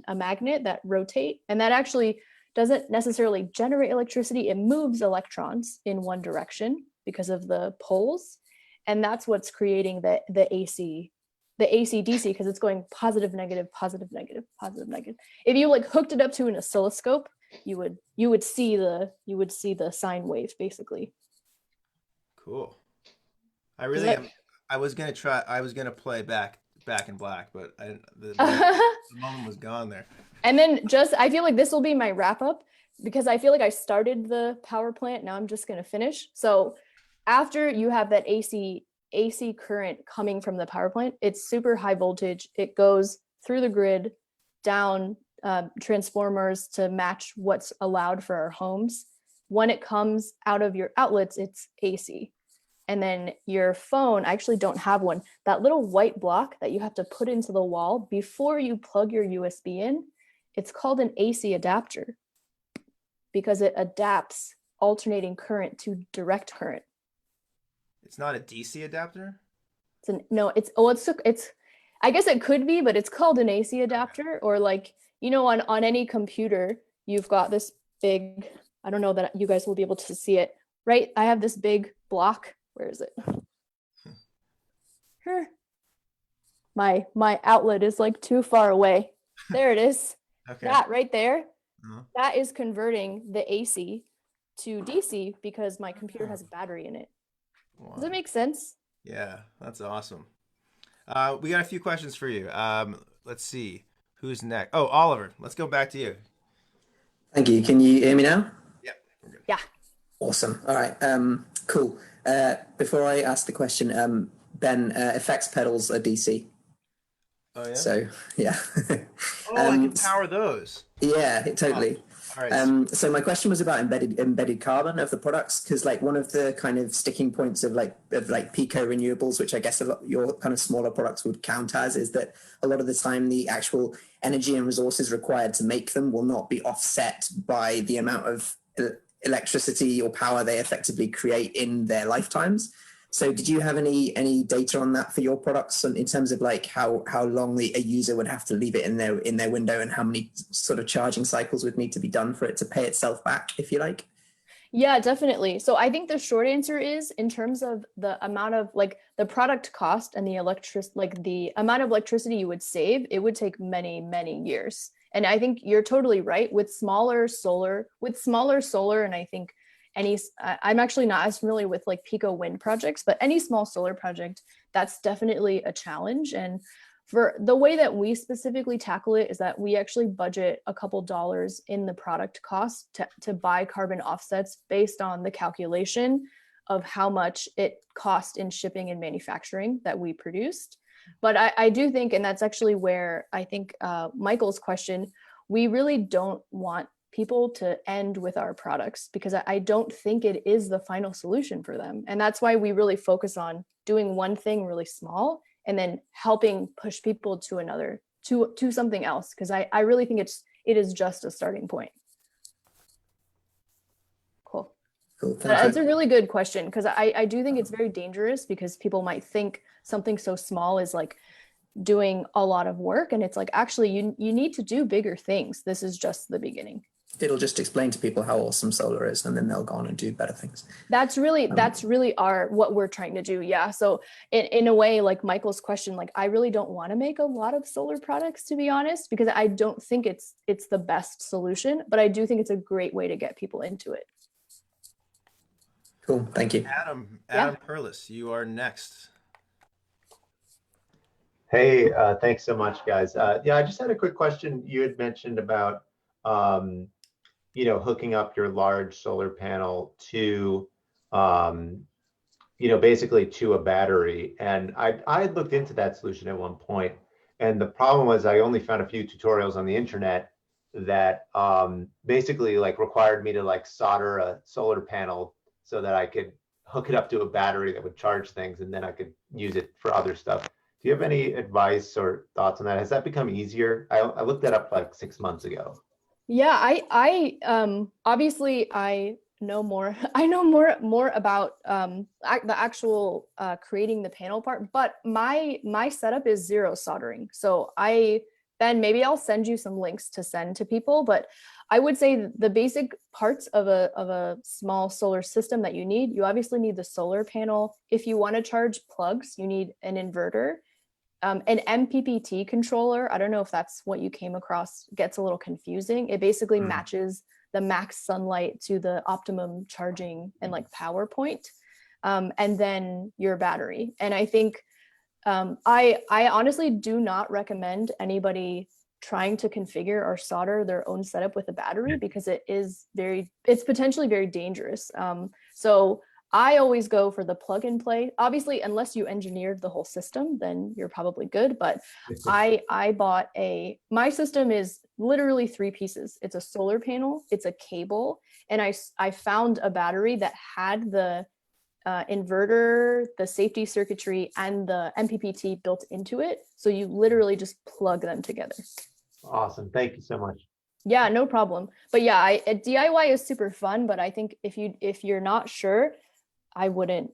a magnet that rotate, and that actually doesn't necessarily generate electricity. It moves electrons in one direction because of the poles, and that's what's creating the AC DC, because it's going positive, negative, positive, negative, positive, negative. If you like hooked it up to an oscilloscope, you would see the sine wave basically. Cool. I was gonna play back in black, but the moment was gone there. And then I feel like this will be my wrap up, because I feel like I started the power plant. Now I'm just gonna finish. So after you have that AC current coming from the power plant, it's super high voltage. It goes through the grid, down transformers to match what's allowed for our homes. When it comes out of your outlets, it's AC. And then your phone, I actually don't have one, that little white block that you have to put into the wall before you plug your USB in, it's called an AC adapter, because it adapts alternating current to direct current. It's not a DC adapter? It's I guess it could be, but it's called an AC adapter. Or like, on any computer, you've got this big, I don't know that you guys will be able to see it, right? I have this big block. Where is it? My outlet is like too far away. There it is. Okay. That right there, Uh-huh. that is converting the AC to DC because my computer has a battery in it. Wow. Does that make sense? Yeah, that's awesome. We got a few questions for you. Let's see. Who's next? Oh, Oliver. Let's go back to you. Thank you. Can you hear me now? Yeah. We're good. Yeah. Awesome. All right. Cool. Before I ask the question, Ben, effects pedals are DC. Oh, yeah? So, yeah. Oh, I can power those. Yeah, totally. All right. So my question was about embedded carbon of the products, because like one of the kind of sticking points of pico renewables, which I guess a lot your kind of smaller products would count as, is that a lot of the time the actual energy and resources required to make them will not be offset by the amount of electricity or power they effectively create in their lifetimes. So did you have any data on that for your products in terms of like how long a user would have to leave it in their window and how many sort of charging cycles would need to be done for it to pay itself back, if you like? Yeah, definitely. So I think the short answer is, in terms of the amount of like the product cost and the the amount of electricity you would save, it would take many, many years. And I think you're totally right with smaller solar, and I think I'm actually not as familiar with like Pico wind projects, but any small solar project, that's definitely a challenge. And for the way that we specifically tackle it is that we actually budget a couple dollars in the product cost to buy carbon offsets based on the calculation of how much it cost in shipping and manufacturing that we produced. But I do think, and that's actually where I think Michael's question, we really don't want people to end with our products, because I don't think it is the final solution for them. And that's why we really focus on doing one thing really small and then helping push people to another, to something else. Because I really think it is just a starting point. Cool. It's a really good question, because I do think it's very dangerous, because people might think something so small is like doing a lot of work. And it's like, actually, you need to do bigger things. This is just the beginning. It'll just explain to people how awesome solar is, and then they'll go on and do better things. That's really what we're trying to do. Yeah. So in a way, like Michael's question, like I really don't want to make a lot of solar products, to be honest, because I don't think it's the best solution, but I do think it's a great way to get people into it. Cool. Thank you. Adam Perlis, you are next. Hey, thanks so much, guys. Yeah, I just had a quick question. You had mentioned about hooking up your large solar panel to, basically to a battery. And I had looked into that solution at one point. And the problem was I only found a few tutorials on the internet that basically like required me to like solder a solar panel so that I could hook it up to a battery that would charge things, and then I could use it for other stuff. Do you have any advice or thoughts on that? Has that become easier? I looked that up like 6 months ago. Yeah, I obviously I know more. I know more about the actual creating the panel part, but my setup is zero soldering. So Ben, maybe I'll send you some links to send to people, but I would say the basic parts of a small solar system that you need, you obviously need the solar panel. If you want to charge plugs, you need an inverter. An MPPT controller, I don't know if that's what you came across, gets a little confusing. It basically matches the max sunlight to the optimum charging and like power point, and then your battery. And I think I honestly do not recommend anybody trying to configure or solder their own setup with a battery, because it's potentially very dangerous. So I always go for the plug and play. Obviously, unless you engineered the whole system, then you're probably good. But I bought my system is literally 3 pieces. It's a solar panel, it's a cable, and I found a battery that had the inverter, the safety circuitry, and the MPPT built into it. So you literally just plug them together. Awesome. Thank you so much. Yeah, no problem. But yeah, DIY is super fun, but I think if you're not sure, I wouldn't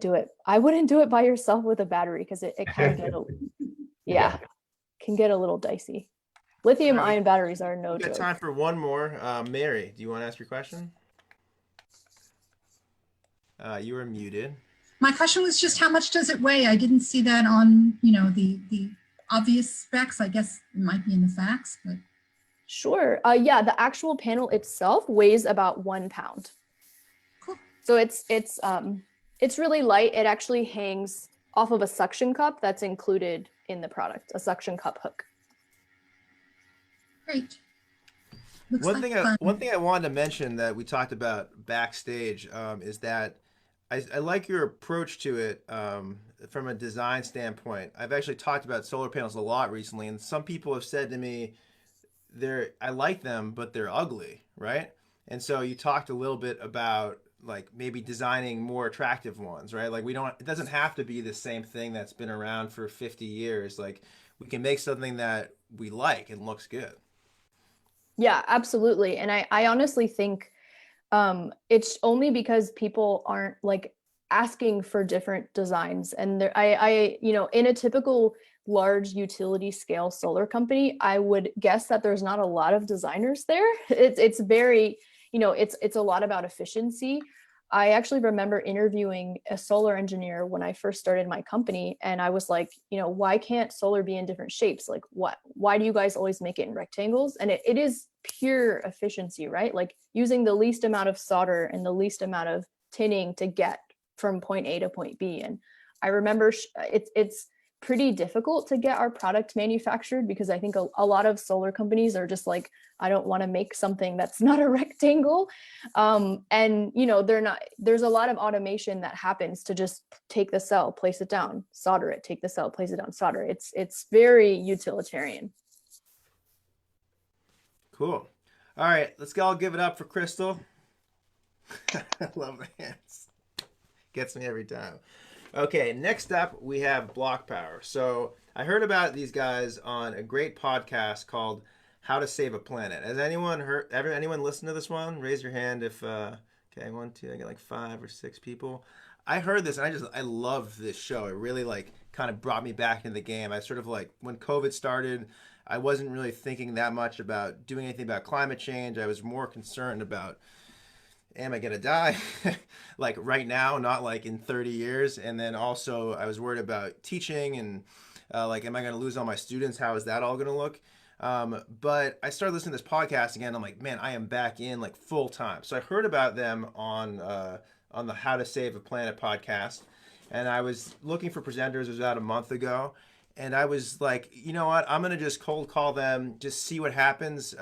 do it. I wouldn't do it by yourself with a battery, because it can get can get a little dicey. Lithium ion batteries are no joke. Got time for one more. Mary, do you want to ask your question? You were muted. My question was just how much does it weigh? I didn't see that on, the obvious specs. I guess it might be in the facts, but. Sure. Yeah, the actual panel itself weighs about 1 pound. Cool. So it's really light. It actually hangs off of a suction cup that's included in the product, a suction cup hook. Great. One thing I wanted to mention that we talked about backstage is that I like your approach to it from a design standpoint. I've actually talked about solar panels a lot recently, and some people have said to me, I like them, but they're ugly, right? And so you talked a little bit about like maybe designing more attractive ones, right? Like it doesn't have to be the same thing that's been around for 50 years. Like we can make something that we like and looks good. Yeah, absolutely. And I honestly think It's only because people aren't like asking for different designs. And you know, in a typical large utility scale solar company, I would guess that there's not a lot of designers there. It's very, you know, it's a lot about efficiency. I actually remember interviewing a solar engineer when I first started my company, and I was like, you know, why can't solar be in different shapes? Like, why do you guys always make it in rectangles? And it is pure efficiency, right? Like using the least amount of solder and the least amount of tinning to get from point A to point B. And I remember it's pretty difficult to get our product manufactured, because I think a lot of solar companies are just like, I don't want to make something that's not a rectangle. And you know, there's a lot of automation that happens to just take the cell, place it down, solder it, take the cell, place it down, solder. It's very utilitarian. Cool. All right, let's all give it up for Crystal. I love the hands. Gets me every time. Okay, next up we have Block Power. So I heard about these guys on a great podcast called How to Save a Planet. Has anyone listened to this one? Raise your hand if okay, 1, 2, I got like 5 or 6 people. I heard this and I love this show. It really like kind of brought me back into the game. I sort of like, when COVID started, I wasn't really thinking that much about doing anything about climate change. I was more concerned about, am I gonna die like right now, not like in 30 years? And then also I was worried about teaching and like, am I gonna lose all my students? How is that all gonna look? But I started listening to this podcast again. I'm like, man, I am back in like full time. So I heard about them on the How to Save a Planet podcast, and I was looking for presenters. It was about a month ago. And I was like, you know what? I'm going to just cold call them, just see what happens.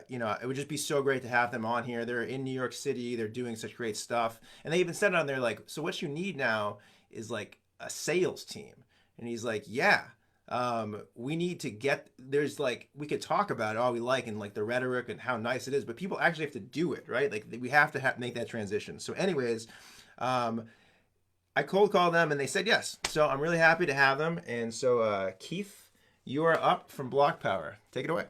You know, it would just be so great to have them on here. They're in New York City. They're doing such great stuff. And they even said on there, like, so what you need now is like a sales team. And he's like, yeah, we need to get, there's like, we could talk about it all we like and like the rhetoric and how nice it is, but people actually have to do it, right? Like we have to make that transition. So anyways, I cold called them and they said yes. So I'm really happy to have them. And so Keith, you are up from Block Power. Take it away.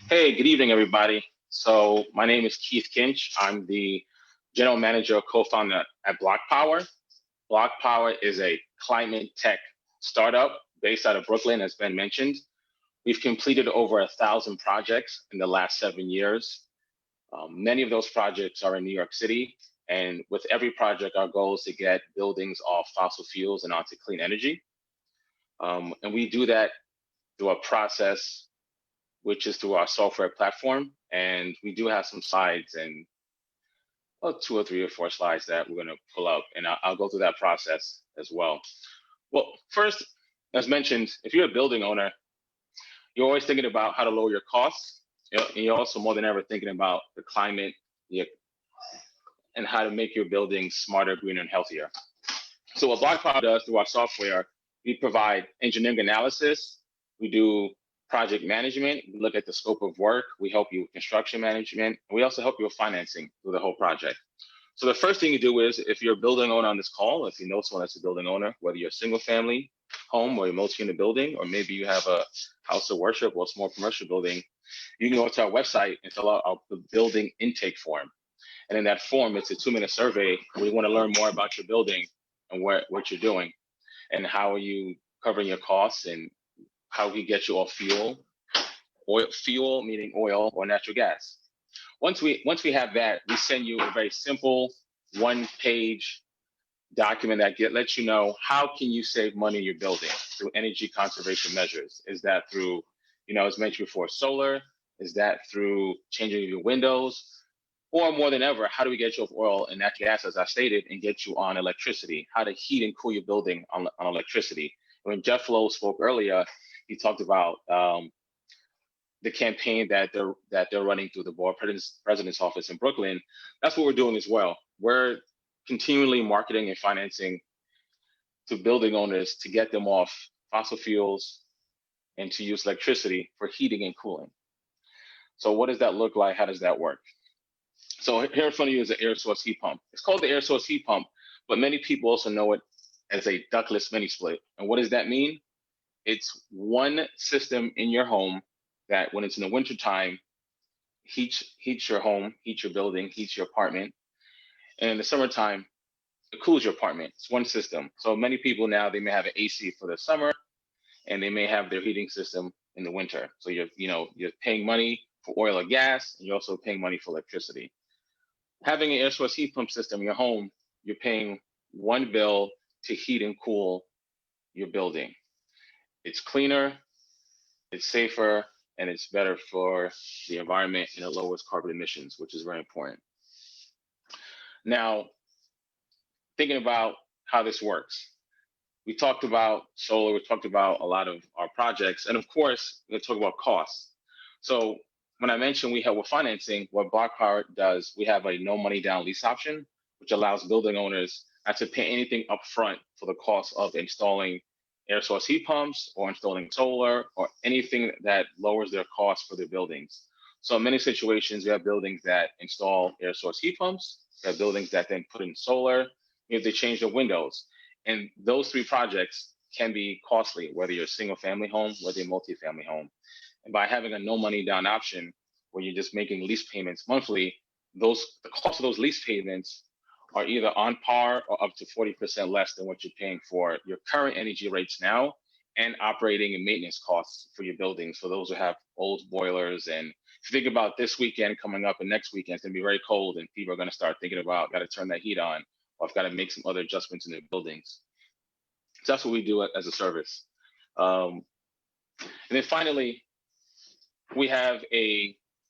Hey, good evening, everybody. So my name is Keith Kinch. I'm the general manager, co-founder at Block Power. Block Power is a climate tech startup based out of Brooklyn, as Ben mentioned. We've completed over 1,000 projects in the last 7 years. Many of those projects are in New York City. And with every project, our goal is to get buildings off fossil fuels and onto clean energy. And we do that through a process, which is through our software platform. And we do have some slides and 2 or 3 or 4 slides that we're going to pull up. And I'll go through that process as well. Well, first, as mentioned, if you're a building owner, you're always thinking about how to lower your costs. And you're also more than ever thinking about the climate, and how to make your buildings smarter, greener, and healthier. So what Block Power does through our software, we provide engineering analysis, we do project management, we look at the scope of work, we help you with construction management, and we also help you with financing through the whole project. So the first thing you do is, if you're a building owner on this call, if you know someone that's a building owner, whether you're a single family home or you're multi-unit building, or maybe you have a house of worship or a small commercial building, you can go to our website and fill out the building intake form. And in that form, it's a 2-minute survey. We want to learn more about your building and what you're doing and how are you covering your costs and how we get you off fuel meaning oil or natural gas. Once we have that, we send you a very simple 1-page document that lets you know how can you save money in your building through energy conservation measures. Is that through, as mentioned before, solar? Is that through changing your windows? Or more than ever, how do we get you off oil and natural gas, as I stated, and get you on electricity? How to heat and cool your building on electricity. When Jeff Lowe spoke earlier, he talked about the campaign that they're running through the Borough President's office in Brooklyn. That's what we're doing as well. We're continually marketing and financing to building owners to get them off fossil fuels and to use electricity for heating and cooling. So what does that look like? How does that work? So here in front of you is an air source heat pump. It's called the air source heat pump, but many people also know it as a ductless mini split. And what does that mean? It's one system in your home that when it's in the wintertime, heats your home, heats your building, heats your apartment. And in the summertime, it cools your apartment. It's one system. So many people now, they may have an AC for the summer and they may have their heating system in the winter. So you're paying money for oil or gas, and you're also paying money for electricity. Having an air source heat pump system in your home, you're paying one bill to heat and cool your building. It's cleaner, it's safer, and it's better for the environment, and it lowers carbon emissions, which is very important. Now, thinking about how this works. We talked about solar, we talked about a lot of our projects, and of course, we're gonna talk about costs. So when I mentioned we have with financing, what Block Power does, we have a no money down lease option, which allows building owners not to pay anything upfront for the cost of installing air source heat pumps or installing solar or anything that lowers their costs for their buildings. So in many situations, we have buildings that install air source heat pumps, we have buildings that then put in solar, if they change their windows. And those three projects can be costly, whether you're a single family home, whether you're a multi-family home. And by having a no money down option, where you're just making lease payments monthly, the cost of those lease payments are either on par or up to 40% less than what you're paying for your current energy rates now, and operating and maintenance costs for your buildings, for those who have old boilers. And if you think about this weekend coming up and next weekend, it's gonna be very cold and people are gonna start thinking about, gotta turn that heat on, or I've gotta make some other adjustments in their buildings. So that's what we do as a service. And then finally, we have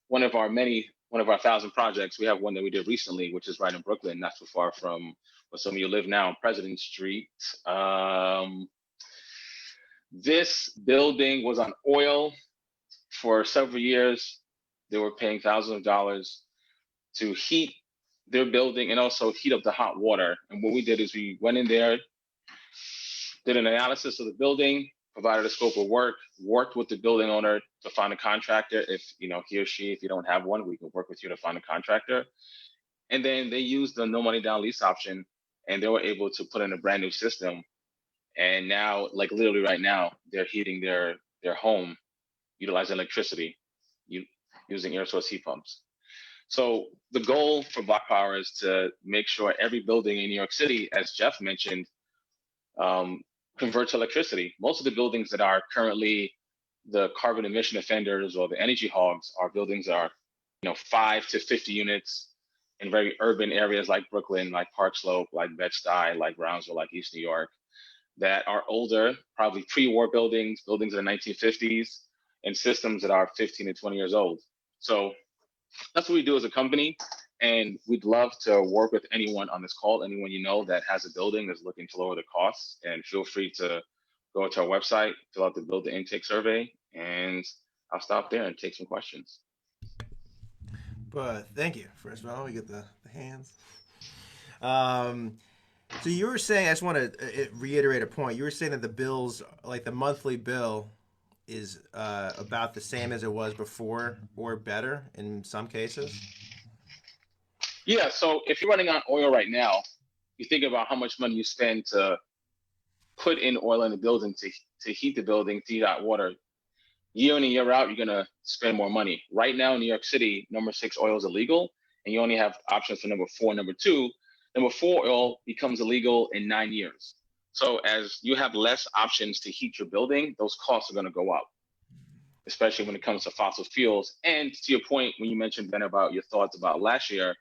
one of our 1,000 projects. We have one that we did recently, which is right in Brooklyn, not too far from where some of you live now, on President Street. This building was on oil for several years. They were paying thousands of dollars to heat their building and also heat up the hot water. And what we did is we went in there, did an analysis of the building, provided a scope of work, worked with the building owner to find a contractor. If he or she, if you don't have one, we can work with you to find a contractor. And then they used the no money down lease option, and they were able to put in a brand new system. And now, like literally right now, they're heating their home, utilizing electricity, using air source heat pumps. So the goal for Block Power is to make sure every building in New York City, as Jeff mentioned, convert to electricity. Most of the buildings that are currently the carbon emission offenders or the energy hogs are buildings that are 5 to 50 units in very urban areas like Brooklyn, like Park Slope, like Bed-Stuy, like Brownsville, like East New York, that are older, probably pre-war buildings in the 1950s, and systems that are 15 to 20 years old. So that's what we do as a company. And we'd love to work with anyone on this call, anyone that has a building that's looking to lower the costs. And feel free to go to our website, fill out the build the intake survey, and I'll stop there and take some questions. But thank you. First of all, we get the hands. So you were saying, I just want to reiterate a point. You were saying that the bills, like the monthly bill, is about the same as it was before or better in some cases? Yeah, so if you're running on oil right now, you think about how much money you spend to put in oil in the building, to heat the building, to heat out water. Year in and year out, you're gonna spend more money. Right now in New York City, number 6 oil is illegal, and you only have options for number 4, number 2. Number 4 oil becomes illegal in 9 years. So as you have less options to heat your building, those costs are gonna go up, especially when it comes to fossil fuels. And to your point, when you mentioned, Ben, about your thoughts about last year,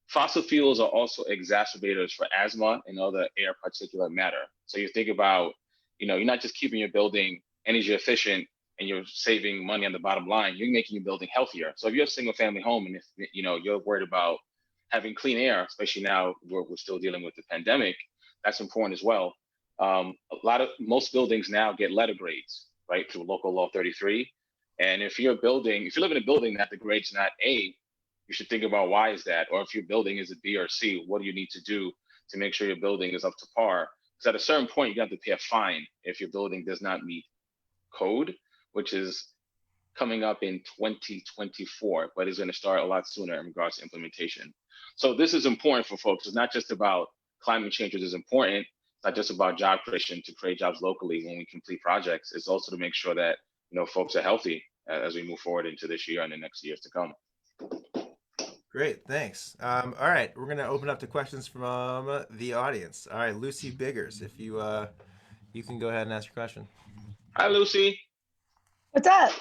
fossil fuels are also exacerbators for asthma and other air particulate matter. So you think about, you're not just keeping your building energy efficient and you're saving money on the bottom line, you're making your building healthier. So if you're a single family home and if you're worried about having clean air, especially now we're still dealing with the pandemic, that's important as well. Most buildings now get letter grades, right, through local law 33. And if you live in a building that the grade's not A, you should think about why is that? Or if your building is a B or C, what do you need to do to make sure your building is up to par? Because at a certain point, you have to pay a fine if your building does not meet code, which is coming up in 2024, but it's going to start a lot sooner in regards to implementation. So this is important for folks. It's not just about climate change, which is important. It's not just about job creation to create jobs locally when we complete projects. It's also to make sure that folks are healthy as we move forward into this year and the next years to come. Great, thanks. All right, we're gonna open up to questions from the audience. All right, Lucy Biggers, if you you can go ahead and ask your question. Hi, Lucy. What's up?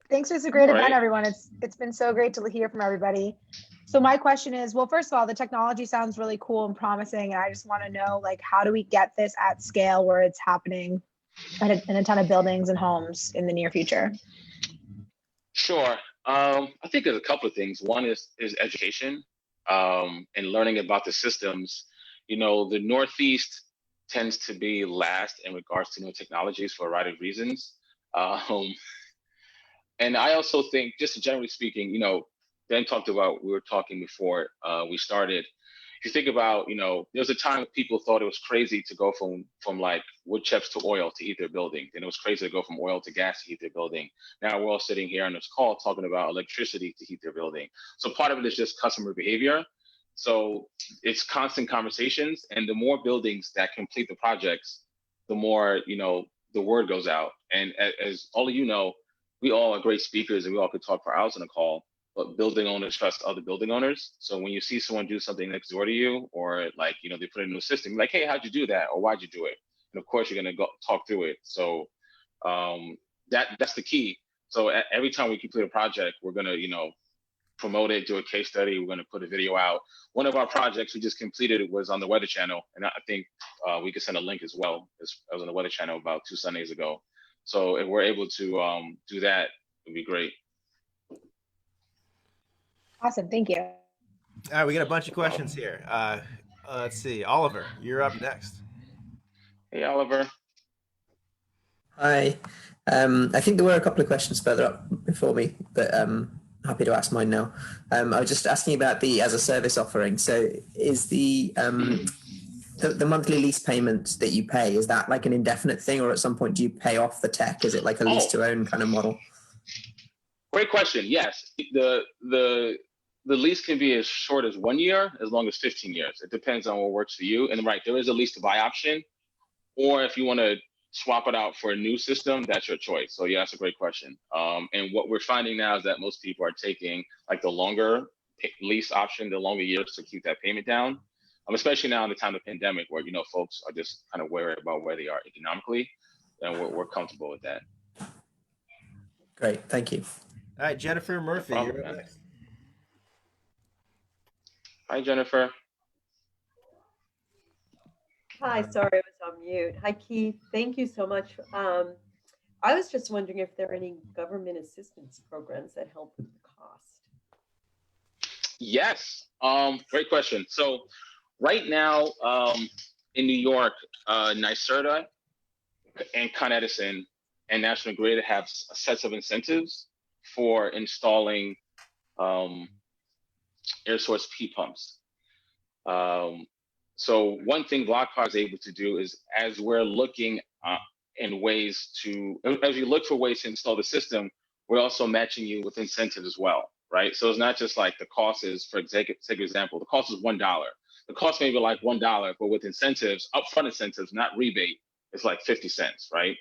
Thanks for this great All event, right. everyone. It's been so great to hear from everybody. So my question is, well, first of all, the technology sounds really cool and promising, and I just want to know, like, how do we get this at scale where it's happening in a ton of buildings and homes in the near future? Sure. I think there's a couple of things. One is education and learning about the systems. You know, the Northeast tends to be last in regards to new technologies for a variety of reasons. And I also think, just generally speaking, you know, Ben talked about, we were talking before we started. If you think about, you know, there was a time when people thought it was crazy to go from like wood chips to oil to heat their building. And it was crazy to go from oil to gas to heat their building. Now we're all sitting here on this call talking about electricity to heat their building. So part of it is just customer behavior. So it's constant conversations, and the more buildings that complete the projects, the more, you know, the word goes out. And as all of you know, we all are great speakers and we all could talk for hours on a call, but building owners trust other building owners. So when you see someone do something next door to you, or like, you know, they put in a new system, you're like, hey, how'd you do that? Or why'd you do it? And of course, you're gonna go talk through it. So that's the key. So every time we complete a project, we're gonna, you know, promote it, do a case study. We're gonna put a video out. One of our projects we just completed was on the Weather Channel. And I think we could send a link as well. It was on the Weather Channel about 2 Sundays ago. So if we're able to do that, it'd be great. Awesome, thank you. All right, we got a bunch of questions here. Let's see, Oliver, you're up next. Hey, Oliver. Hi. I think there were a couple of questions further up before me, but happy to ask mine now. I was just asking about the as a service offering. So is the monthly lease payment that you pay, is that like an indefinite thing, or at some point do you pay off the tech? Is it like a lease to own kind of model? Great question. Yes, the lease can be as short as 1 year, as long as 15 years. It depends on what works for you. And right, there is a lease to buy option, or if you want to swap it out for a new system, that's your choice. So yeah, that's a great question. And what we're finding now is that most people are taking like the longer lease option, the longer years to keep that payment down. Especially now in the time of the pandemic, where, you know, folks are just kind of worried about where they are economically, and we're comfortable with that. Great, thank you. All right, Jennifer Murphy, No problem, you're up man. next. Hi, Jennifer. Hi, sorry, I was on mute. Hi, Keith. Thank you so much. I was just wondering if there are any government assistance programs that help with the cost. Yes, great question. So right now in New York, NYSERDA and Con Edison and National Grid have sets of incentives for installing air source heat pumps. So one thing BlockPower is able to do is, as we're looking as you look for ways to install the system, we're also matching you with incentives as well, right? So it's not just like the cost is, for example, the cost is $1. The cost may be like $1, but with incentives, upfront incentives, not rebate, it's like 50 cents, right?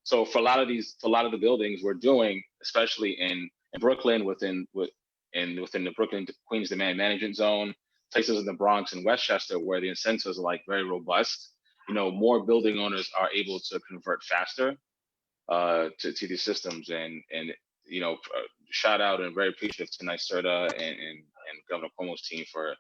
So for a lot of the buildings we're doing, especially in Brooklyn, within the Brooklyn Queens Demand Management Zone, places in the Bronx and Westchester where the incentives are like very robust, you know, more building owners are able to convert faster to these systems. And you know, shout out and very appreciative to NYSERDA and Governor Cuomo's team for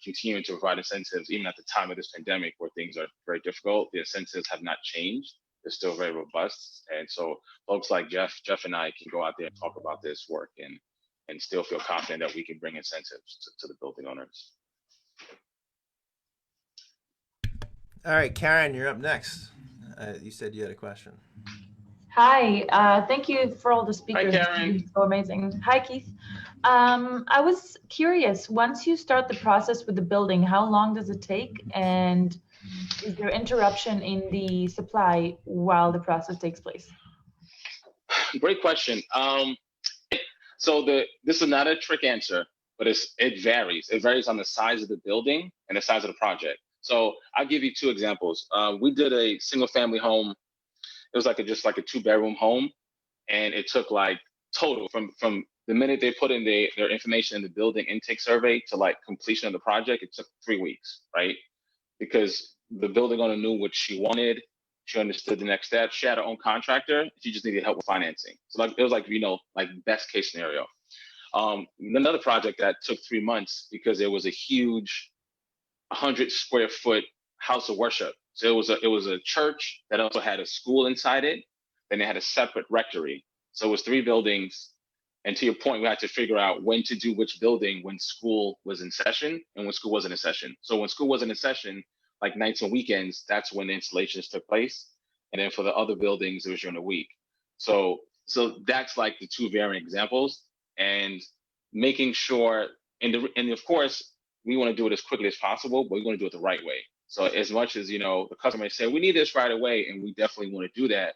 continuing to provide incentives even at the time of this pandemic where things are very difficult. The incentives have not changed. They're still very robust. And so folks like Jeff and I can go out there and talk about this work and still feel confident that we can bring incentives to the building owners. All right, Karen, you're up next. You said you had a question. Hi, thank you for all the speakers. Hi, Karen. So amazing. Hi, Keith. I was curious, once you start the process with the building, how long does it take? And is there interruption in the supply while the process takes place? Great question. So this is not a trick answer, but it varies. It varies on the size of the building and the size of the project. So I'll give you 2 examples. We did a single family home. It was just like a 2-bedroom home. And it took like total from the minute they put in their information in the building intake survey to like completion of the project, it took 3 weeks, right? Because the building owner knew what she wanted. She understood the next step. She had her own contractor. She just needed help with financing. So like it was like, you know, like best case scenario. Another project that took 3 months because it was a huge 100 square foot house of worship. So it was a church that also had a school inside it. Then they had a separate rectory. So it was 3 buildings. And to your point, we had to figure out when to do which building when school was in session and when school wasn't in session. So when school wasn't in session, like nights and weekends, that's when the installations took place. And then for the other buildings, it was during the week. So that's like the 2 varying examples, and making sure, and of course, we want to do it as quickly as possible, but we want to do it the right way. So as much as, you know, the customer say, we need this right away, and we definitely want to do that,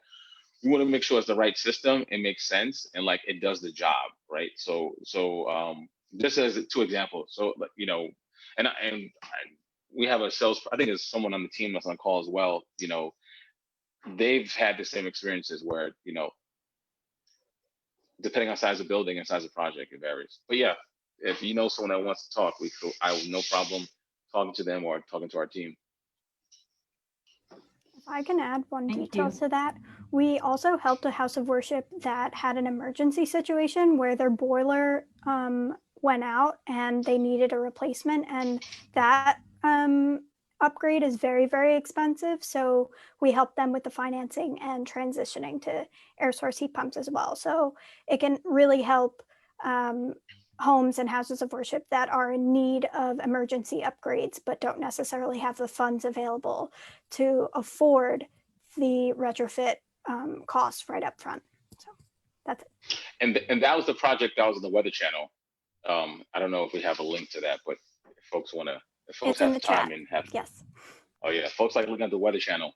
we want to make sure it's the right system and makes sense and like it does the job, right? So just as 2 examples. So, you know, and we have a sales, I think there's someone on the team that's on call as well, you know, they've had the same experiences where, you know, depending on size of building and size of project, it varies. But yeah, if you know someone that wants to talk, I have no problem talking to them or talking to our team. If I can add one Thank detail you. to that, we also helped a house of worship that had an emergency situation where their boiler went out and they needed a replacement, and that upgrade is very, very expensive. So we helped them with the financing and transitioning to air source heat pumps as well. So it can really help homes and houses of worship that are in need of emergency upgrades, but don't necessarily have the funds available to afford the retrofit costs right up front. So that's it. And that was the project that was on the Weather Channel. I don't know if we have a link to that, but if folks It's in have the time chat. and have, Yes. oh yeah, folks like looking at the Weather Channel.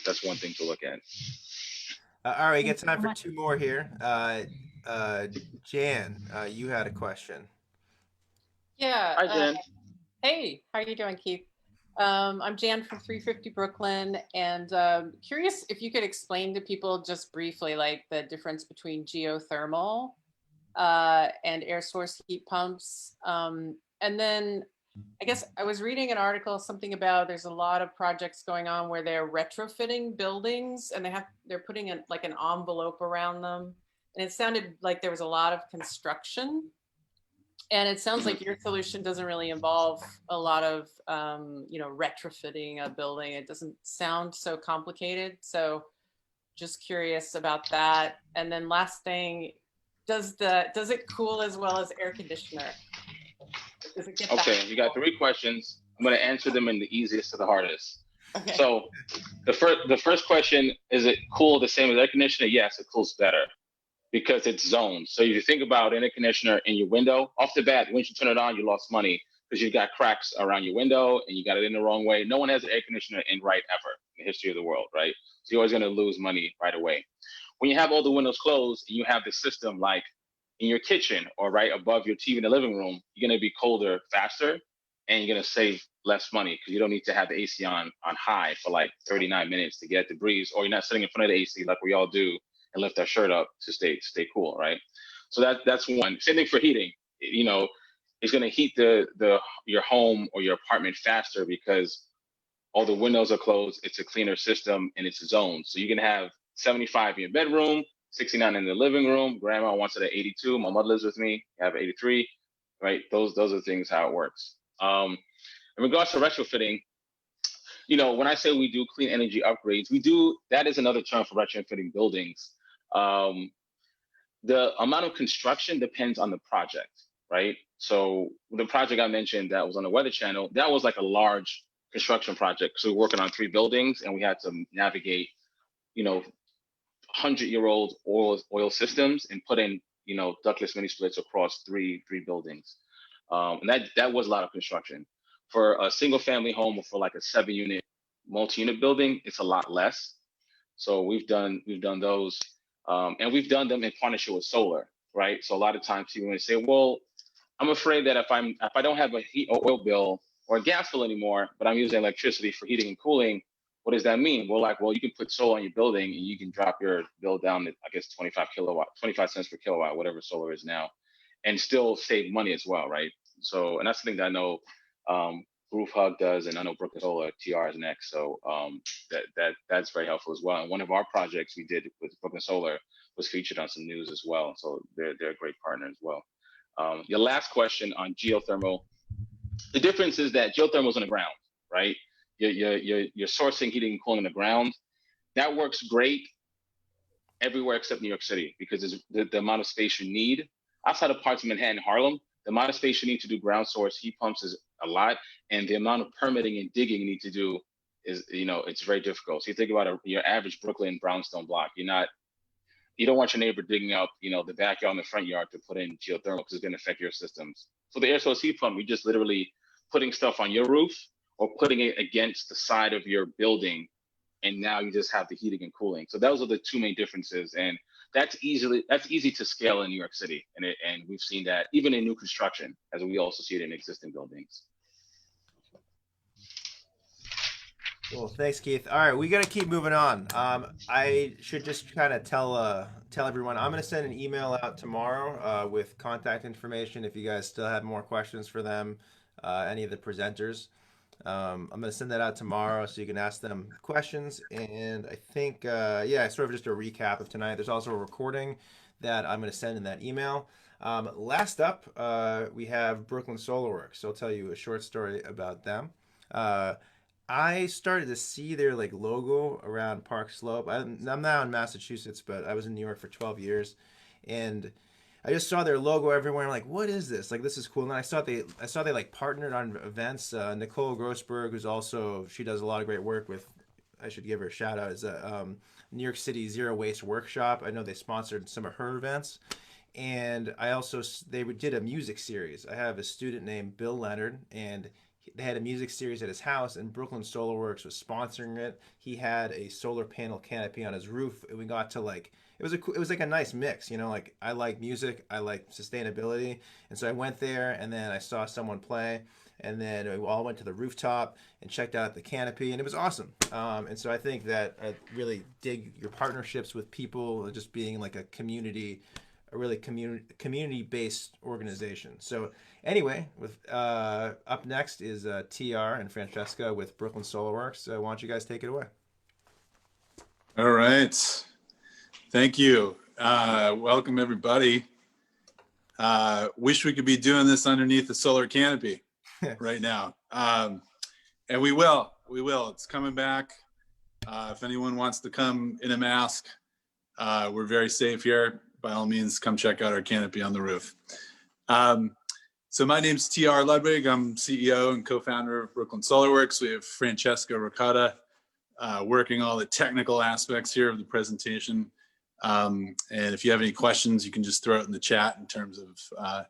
That's one thing to look at. All right, get Thank you time so for much. 2 more here. Jan, you had a question. Yeah. Hi, Jen. Hey, how are you doing, Keith? I'm Jan from 350 Brooklyn, and curious if you could explain to people just briefly, like the difference between geothermal and air source heat pumps. And then I guess I was reading an article, something about there's a lot of projects going on where they're retrofitting buildings and they're putting like an envelope around them. And it sounded like there was a lot of construction. And it sounds like your solution doesn't really involve a lot of, you know, retrofitting a building. It doesn't sound so complicated. So just curious about that. And then last thing, does it cool as well as air conditioner? Does it get Okay, you got 3 questions. I'm going to answer them in the easiest to the hardest. Okay. So the first question, is it cool the same as air conditioner? Yes, it cools better because it's zoned. So if you think about an air conditioner in your window, off the bat, once you turn it on, you lost money because you got cracks around your window and you got it in the wrong way. No one has an air conditioner in right ever in the history of the world, right? So you're always going to lose money right away. When you have all the windows closed and you have the system like in your kitchen or right above your TV in the living room, you're going to be colder faster and you're going to save less money because you don't need to have the AC on high for like 39 minutes to get the breeze, or you're not sitting in front of the AC like we all do and lift our shirt up to stay cool, right? So that's one. Same thing for heating. You know, it's going to heat your home or your apartment faster because all the windows are closed. It's a cleaner system and it's zoned. So you can have 75 in your bedroom, 69 in the living room. Grandma wants it at 82. My mother lives with me. I have 83, right? Those are things how it works. In regards to retrofitting, you know, when I say we do clean energy upgrades, that is another term for retrofitting buildings. The amount of construction depends on the project, right? So the project I mentioned that was on the Weather Channel, that was like a large construction project. So we're working on 3 buildings and we had to navigate, you know, 100-year-old oil systems and put in, you know, ductless mini splits across three buildings. And that was a lot of construction. For a single family home or for like a 7-unit multi-unit building, it's a lot less. So we've done those, and we've done them in partnership with solar, right? So a lot of times people may say, well, I'm afraid that if I don't have a heat or oil bill or a gas bill anymore, but I'm using electricity for heating and cooling, What does that mean? Well, like, well, you can put solar on your building and you can drop your bill down to, I guess, 25 cents per kilowatt, whatever solar is now, and still save money as well, right? So, and that's the thing that I know Roof Hug does, and I know Brooklyn Solar TR is next. So that's very helpful as well. And one of our projects we did with Brooklyn Solar was featured on some news as well. So they're a great partner as well. Your last question on geothermal, the difference is that geothermal is on the ground, right? You're sourcing heating and cooling on the ground. That works great everywhere except New York City, because the amount of space you need. Outside of parts of Manhattan, Harlem, the amount of space you need to do ground source heat pumps is a lot, and the amount of permitting and digging you need to do is, it's very difficult. So you think about your average Brooklyn brownstone block, you don't want your neighbor digging up, the backyard and the front yard to put in geothermal, because it's going to affect your systems. So the air source heat pump, you're just literally putting stuff on your roof or putting it against the side of your building, and now you just have the heating and cooling. So those are the two main differences, and that's easy to scale in New York City, and we've seen that even in new construction, as we also see it in existing buildings. Cool, thanks, Keith. All right, we got to keep moving on. I should just kind of tell everyone, I'm going to send an email out tomorrow with contact information if you guys still have more questions for them, any of the presenters. I'm going to send that out tomorrow so you can ask them questions. And I think, sort of just a recap of tonight. There's also a recording that I'm going to send in that email. Last up, we have Brooklyn Solarworks. So I'll tell you a short story about them. I started to see their logo around Park Slope. I'm now in Massachusetts, but I was in New York for 12 years. And I just saw their logo everywhere. I'm like, what is this? This is cool. And I saw they partnered on events. Nicole Grossberg, she does a lot of great work with, I should give her a shout out, is a New York City Zero Waste Workshop. I know they sponsored some of her events. And they did a music series. I have a student named Bill Leonard, and they had a music series at his house, and Brooklyn Solarworks was sponsoring it. He had a solar panel canopy on his roof, and we got to it was like a nice mix, I like music, I like sustainability. And so I went there, and then I saw someone play, and then we all went to the rooftop and checked out the canopy, and it was awesome. And so I think that I really dig your partnerships with people, just being a community, a really community-based organization. So anyway, up next is TR and Francesca with Brooklyn Solarworks. So why don't you guys take it away? All right. Thank you. Welcome, everybody. Wish we could be doing this underneath the solar canopy right now. And we will. It's coming back. If anyone wants to come in a mask, we're very safe here. By all means, come check out our canopy on the roof. So my name's TR Ludwig. I'm CEO and co-founder of Brooklyn Solarworks. We have Francesca Ricotta working all the technical aspects here of the presentation. And if you have any questions, you can just throw it in the chat in terms of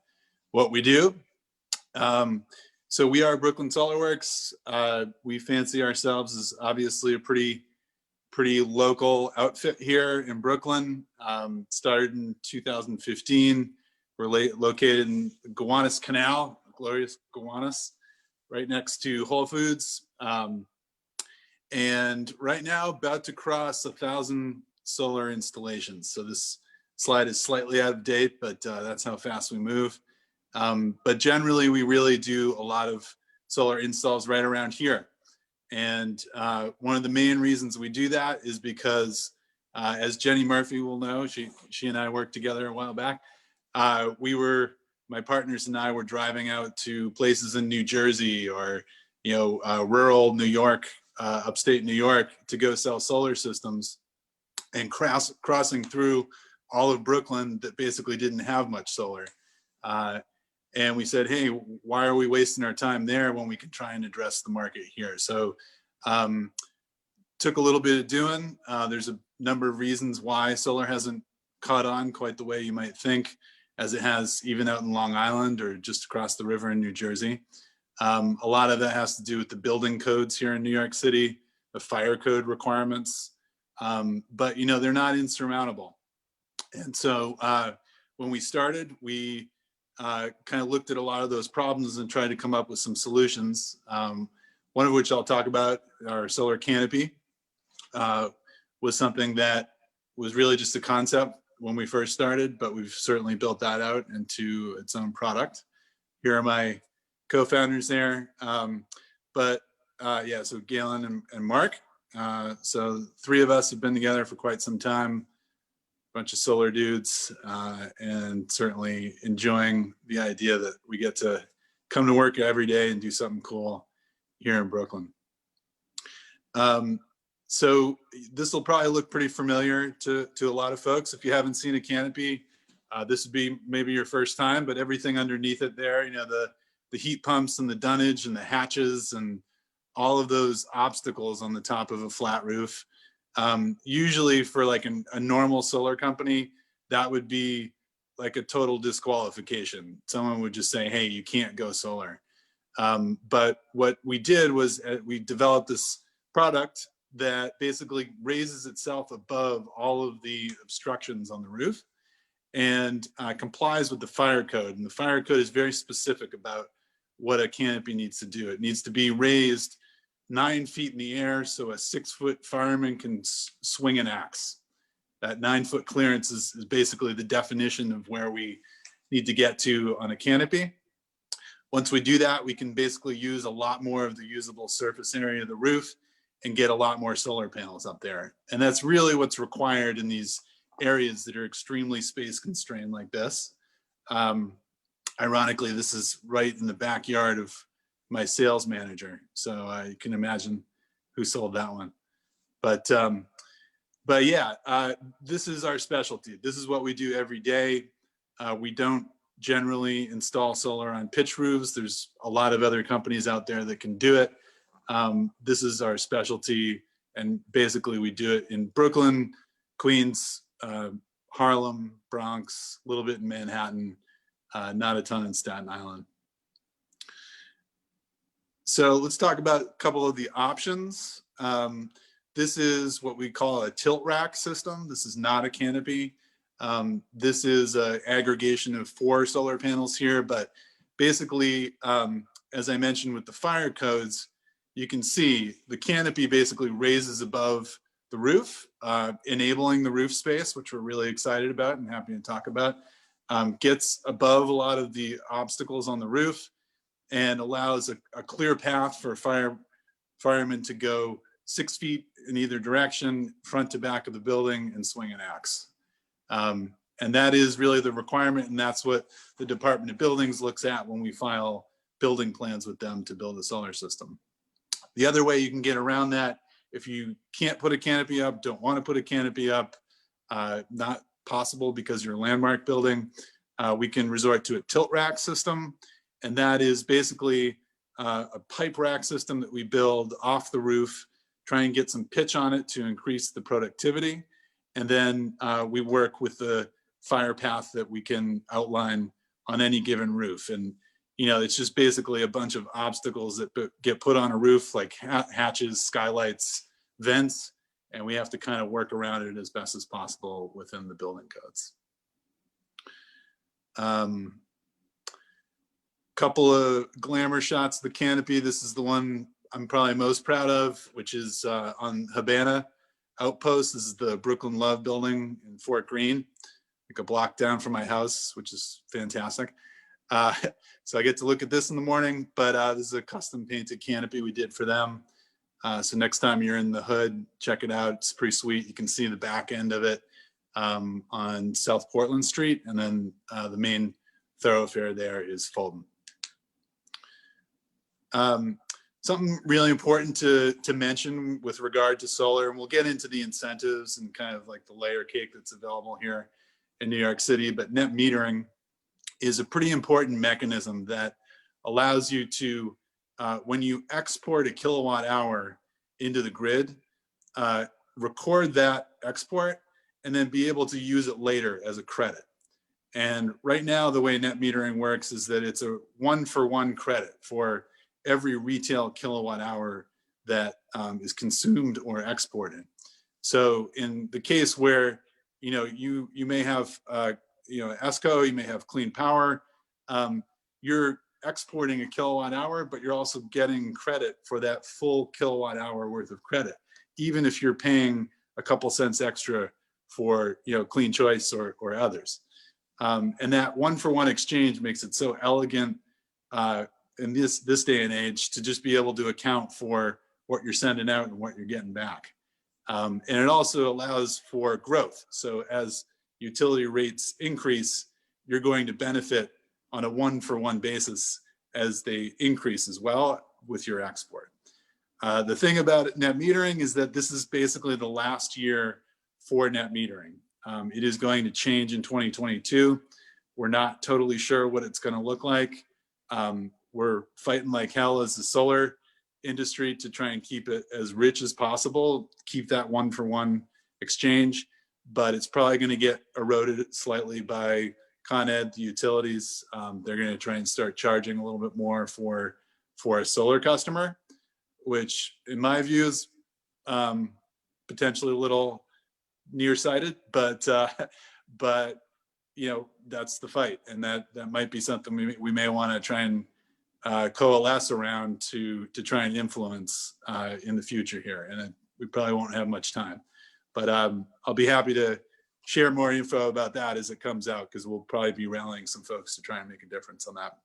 what we do. So we are Brooklyn Solarworks. We fancy ourselves as obviously a pretty local outfit here in Brooklyn. Started in 2015. We're located in the Gowanus Canal, glorious Gowanus, right next to Whole Foods. And right now about to cross 1,000 solar installations. So this slide is slightly out of date, but that's how fast we move. But generally, we really do a lot of solar installs right around here. And one of the main reasons we do that is because, as Jenny Murphy will know, she and I worked together a while back. My partners and I were driving out to places in New Jersey or, rural New York, upstate New York, to go sell solar systems, and crossing through all of Brooklyn that basically didn't have much solar. And we said, hey, why are we wasting our time there when we can try and address the market here? So took a little bit of doing. There's a number of reasons why solar hasn't caught on quite the way you might think, as it has even out in Long Island or just across the river in New Jersey. A lot of that has to do with the building codes here in New York City, the fire code requirements, but they're not insurmountable. And so when we started, we kind of looked at a lot of those problems and tried to come up with some solutions. One one of which I'll talk about, our solar canopy, was something that was really just a concept when we first started, but we've certainly built that out into its own product. Here are my co-founders there. Yeah, so Galen and Mark. So 3 of us have been together for quite some time, bunch of solar dudes, and certainly enjoying the idea that we get to come to work every day and do something cool here in Brooklyn. So this will probably look pretty familiar to a lot of folks. If you haven't seen a canopy, this would be maybe your first time, but everything underneath it there, you know, the heat pumps and the dunnage and the hatches and all of those obstacles on the top of a flat roof. Usually for like a normal solar company, that would be like a total disqualification. Someone would just say, hey, you can't go solar. But what we did was we developed this product that basically raises itself above all of the obstructions on the roof and complies with the fire code. And the fire code is very specific about what a canopy needs to do. It needs to be raised 9 feet in the air so a 6-foot fireman can swing an axe. That 9-foot clearance is basically the definition of where we need to get to on a canopy. Once we do that, we can basically use a lot more of the usable surface area of the roof and get a lot more solar panels up there. And that's really what's required in these areas that are extremely space constrained like this. Ironically, this is right in the backyard of my sales manager. So you can imagine who sold that one. But yeah, this is our specialty. This is what we do every day. We don't generally install solar on pitch roofs. There's a lot of other companies out there that can do it. This is our specialty, and basically we do it in Brooklyn, Queens, Harlem, Bronx, a little bit in Manhattan, not a ton in Staten Island. So let's talk about a couple of the options. This is what we call a tilt rack system. This is not a canopy. This is an aggregation of 4 solar panels here, but basically, as I mentioned with the fire codes, you can see the canopy basically raises above the roof, enabling the roof space, which we're really excited about and happy to talk about, gets above a lot of the obstacles on the roof and allows a clear path for firemen to go 6 feet in either direction, front to back of the building, and swing an axe. And that is really the requirement, and that's what the Department of Buildings looks at when we file building plans with them to build a solar system. The other way you can get around that, if you can't put a canopy up, don't want to put a canopy up, not possible because you're a landmark building, we can resort to a tilt rack system. And that is basically a pipe rack system that we build off the roof, try and get some pitch on it to increase the productivity. And then we work with the fire path that we can outline on any given roof. And you know, it's just basically a bunch of obstacles that get put on a roof, like hatches, skylights, vents, and we have to kind of work around it as best as possible within the building codes. Couple of glamour shots of the canopy. This is the one I'm probably most proud of, which is on Habana Outpost. This is the Brooklyn Love building in Fort Greene, like a block down from my house, which is fantastic. So I get to look at this in the morning, but this is a custom painted canopy we did for them. So next time you're in the hood, check it out. It's pretty sweet. You can see the back end of it on South Portland Street, and then the main thoroughfare there is Fulton. Something really important to mention with regard to solar, and we'll get into the incentives and kind of like the layer cake that's available here in New York City, but net metering is a pretty important mechanism that allows you to, when you export a kilowatt hour into the grid, record that export and then be able to use it later as a credit. And right now, the way net metering works is that it's a 1-for-1 credit for every retail kilowatt hour that is consumed or exported. So in the case where, you know, you may have, you know, ESCO, you may have clean power, your exporting a kilowatt hour, but you're also getting credit for that full kilowatt hour worth of credit, even if you're paying a couple cents extra for, you know, Clean Choice or others. And that one-for-one exchange makes it so elegant in this day and age to just be able to account for what you're sending out and what you're getting back. And it also allows for growth. So as utility rates increase, you're going to benefit on a one-for-one basis as they increase as well with your export. The thing about net metering is that this is basically the last year for net metering. It is going to change in 2022. We're not totally sure what it's going to look like. We're fighting like hell as the solar industry to try and keep it as rich as possible, keep that one-for-one exchange, but it's probably going to get eroded slightly by Con Ed, the utilities. They're going to try and start charging a little bit more for a solar customer, which in my view is potentially a little nearsighted, but you know, that's the fight, and that might be something we may want to try and coalesce around to try and influence in the future here. And we probably won't have much time, but I'll be happy to share more info about that as it comes out, because we'll probably be rallying some folks to try and make a difference on that.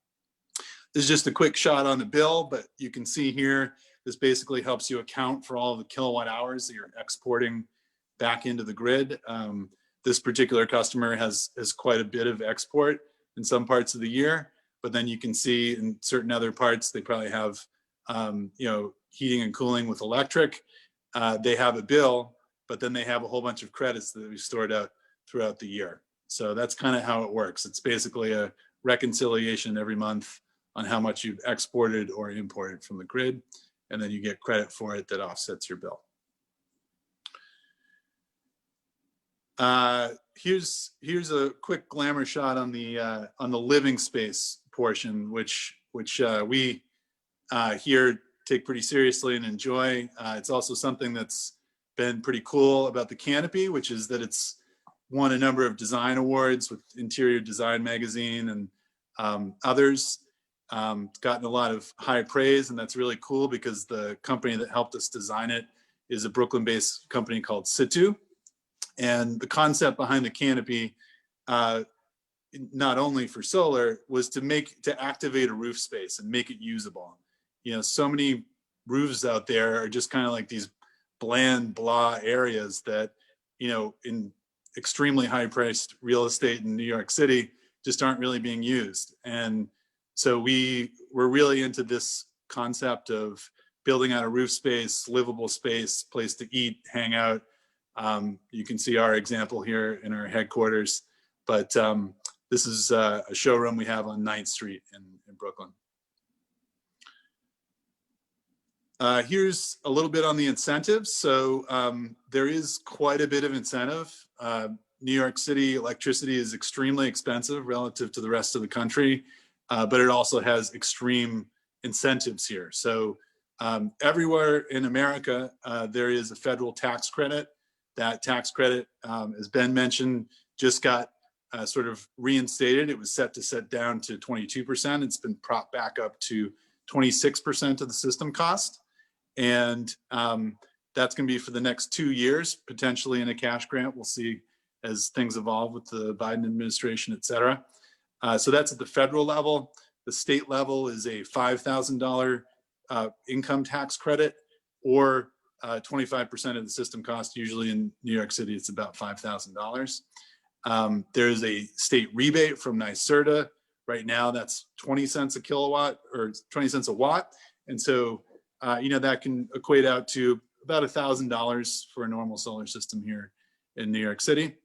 This is just a quick shot on the bill, but you can see here, this basically helps you account for all the kilowatt hours that you're exporting back into the grid. This particular customer has quite a bit of export in some parts of the year, but then you can see in certain other parts, they probably have, you know, heating and cooling with electric. They have a bill, but then they have a whole bunch of credits that we stored out throughout the year. So that's kind of how it works. It's basically a reconciliation every month on how much you've exported or imported from the grid, and then you get credit for it that offsets your bill. Here's a quick glamour shot on the living space portion, which we here take pretty seriously and enjoy. It's also something that's been pretty cool about the canopy, which is that it's won a number of design awards with Interior Design Magazine and others. It's gotten a lot of high praise, and that's really cool because the company that helped us design it is a Brooklyn-based company called Situ. And the concept behind the canopy, not only for solar, was to activate a roof space and make it usable. You know, so many roofs out there are just kind of like these bland, blah areas that, you know, in extremely high-priced real estate in New York City just aren't really being used. And so we're really into this concept of building out a roof space, livable space, place to eat, hang out. You can see our example here in our headquarters, but this is a showroom we have on 9th Street in Brooklyn. Here's a little bit on the incentives. So there is quite a bit of incentive. New York City electricity is extremely expensive relative to the rest of the country, but it also has extreme incentives here. So everywhere in America, there is a federal tax credit. That tax credit, as Ben mentioned, just got sort of reinstated. It was set down to 22%. It's been propped back up to 26% of the system cost. And that's going to be for the next 2 years, potentially in a cash grant. We'll see as things evolve with the Biden administration, et cetera. So that's at the federal level. The state level is a $5,000 income tax credit, or 25% of the system cost. Usually in New York City, it's about $5,000. There's a state rebate from NYSERDA. Right now, that's 20 cents a kilowatt or 20 cents a watt. And so, you know, that can equate out to about $1,000 for a normal solar system here in New York City.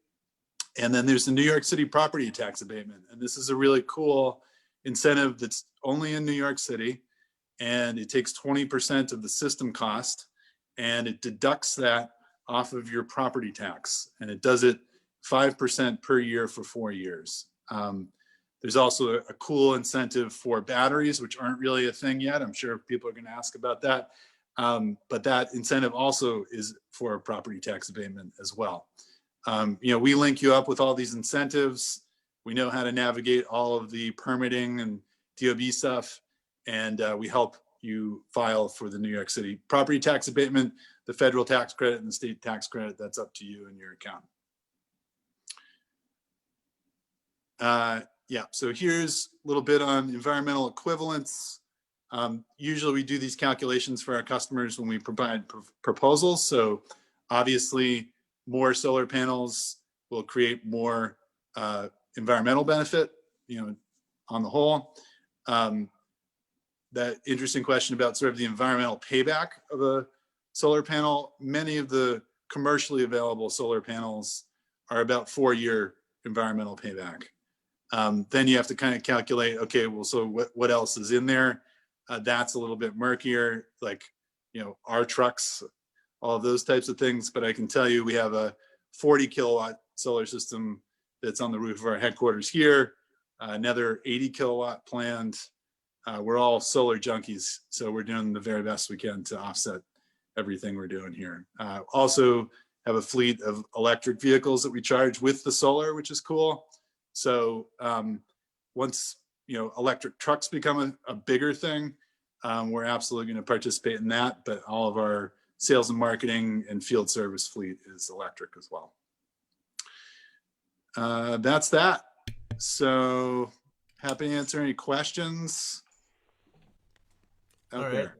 And then there's the New York City property tax abatement. And this is a really cool incentive that's only in New York City. And it takes 20% of the system cost, and it deducts that off of your property tax. And it does it 5% per year for 4 years. There's also a cool incentive for batteries, which aren't really a thing yet. I'm sure people are going to ask about that. But that incentive also is for a property tax abatement as well. You know, we link you up with all these incentives. We know how to navigate all of the permitting and DOB stuff, and we help you file for the New York City property tax abatement, the federal tax credit, and the state tax credit. That's up to you and your account. Yeah, so here's a little bit on environmental equivalence. Usually we do these calculations for our customers when we provide proposals. So obviously more solar panels will create more environmental benefit, on the whole. That interesting question about sort of the environmental payback of a solar panel. Many of the commercially available solar panels are about 4-year environmental payback. Then you have to kind of calculate, okay, well, so what else is in there? That's a little bit murkier, like, our trucks, all of those types of things. But I can tell you we have a 40 kilowatt solar system that's on the roof of our headquarters here, another 80 kilowatt planned. We're all solar junkies, so we're doing the very best we can to offset everything we're doing here. Also have a fleet of electric vehicles that we charge with the solar, which is cool. So once electric trucks become a bigger thing, we're absolutely going to participate in that. But all of our sales and marketing and field service fleet is electric as well. That's that. So happy to answer any questions out All there. right.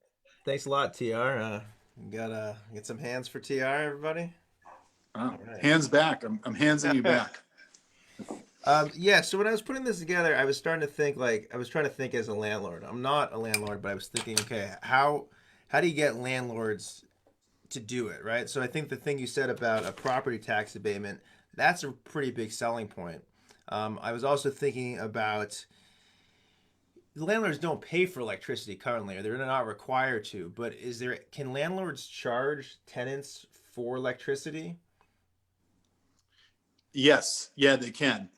Thanks a lot, TR. Got get some hands for TR, everybody. Oh, right. Hands back. I'm handsing you back. Yeah, so when I was putting this together, I was starting to think I was trying to think as a landlord. I'm not a landlord, but I was thinking, okay, how do you get landlords to do it, right? So I think the thing you said about a property tax abatement, that's a pretty big selling point. I was also thinking about the landlords don't pay for electricity currently, or they're not required to, but can landlords charge tenants for electricity? Yes, yeah, they can.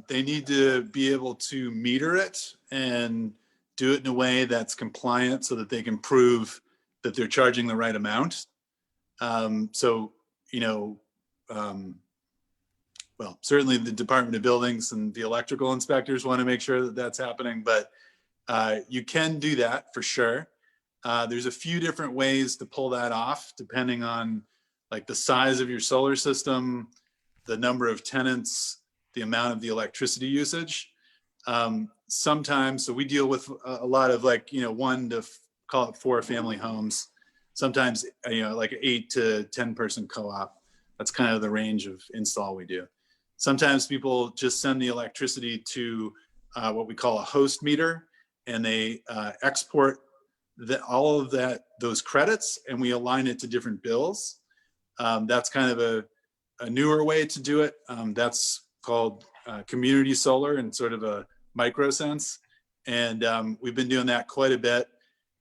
They need to be able to meter it and do it in a way that's compliant so that they can prove that they're charging the right amount. Well, certainly the Department of Buildings and the electrical inspectors want to make sure that that's happening, but you can do that for sure. There's a few different ways to pull that off, depending on like the size of your solar system, the number of tenants, the amount of the electricity usage. Sometimes, so we deal with a lot of 1 to call it 4 family homes. Sometimes, like 8 to 10 person co-op. That's kind of the range of install we do. Sometimes people just send the electricity to what we call a host meter, and they export all of those credits, and we align it to different bills. That's kind of a newer way to do it. That's called community solar in sort of a micro sense. And we've been doing that quite a bit.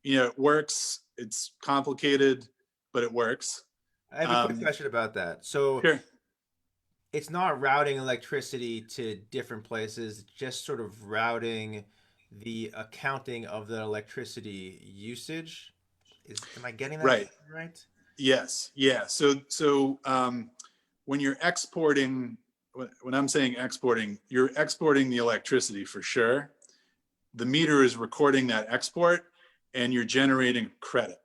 It works. It's complicated, but it works. I have a quick question about that. So sure. It's not routing electricity to different places, just sort of routing the accounting of the electricity usage. Am I getting that right? Yes. Yeah. So when you're exporting, when I'm saying exporting, you're exporting the electricity for sure. The meter is recording that export and you're generating credit.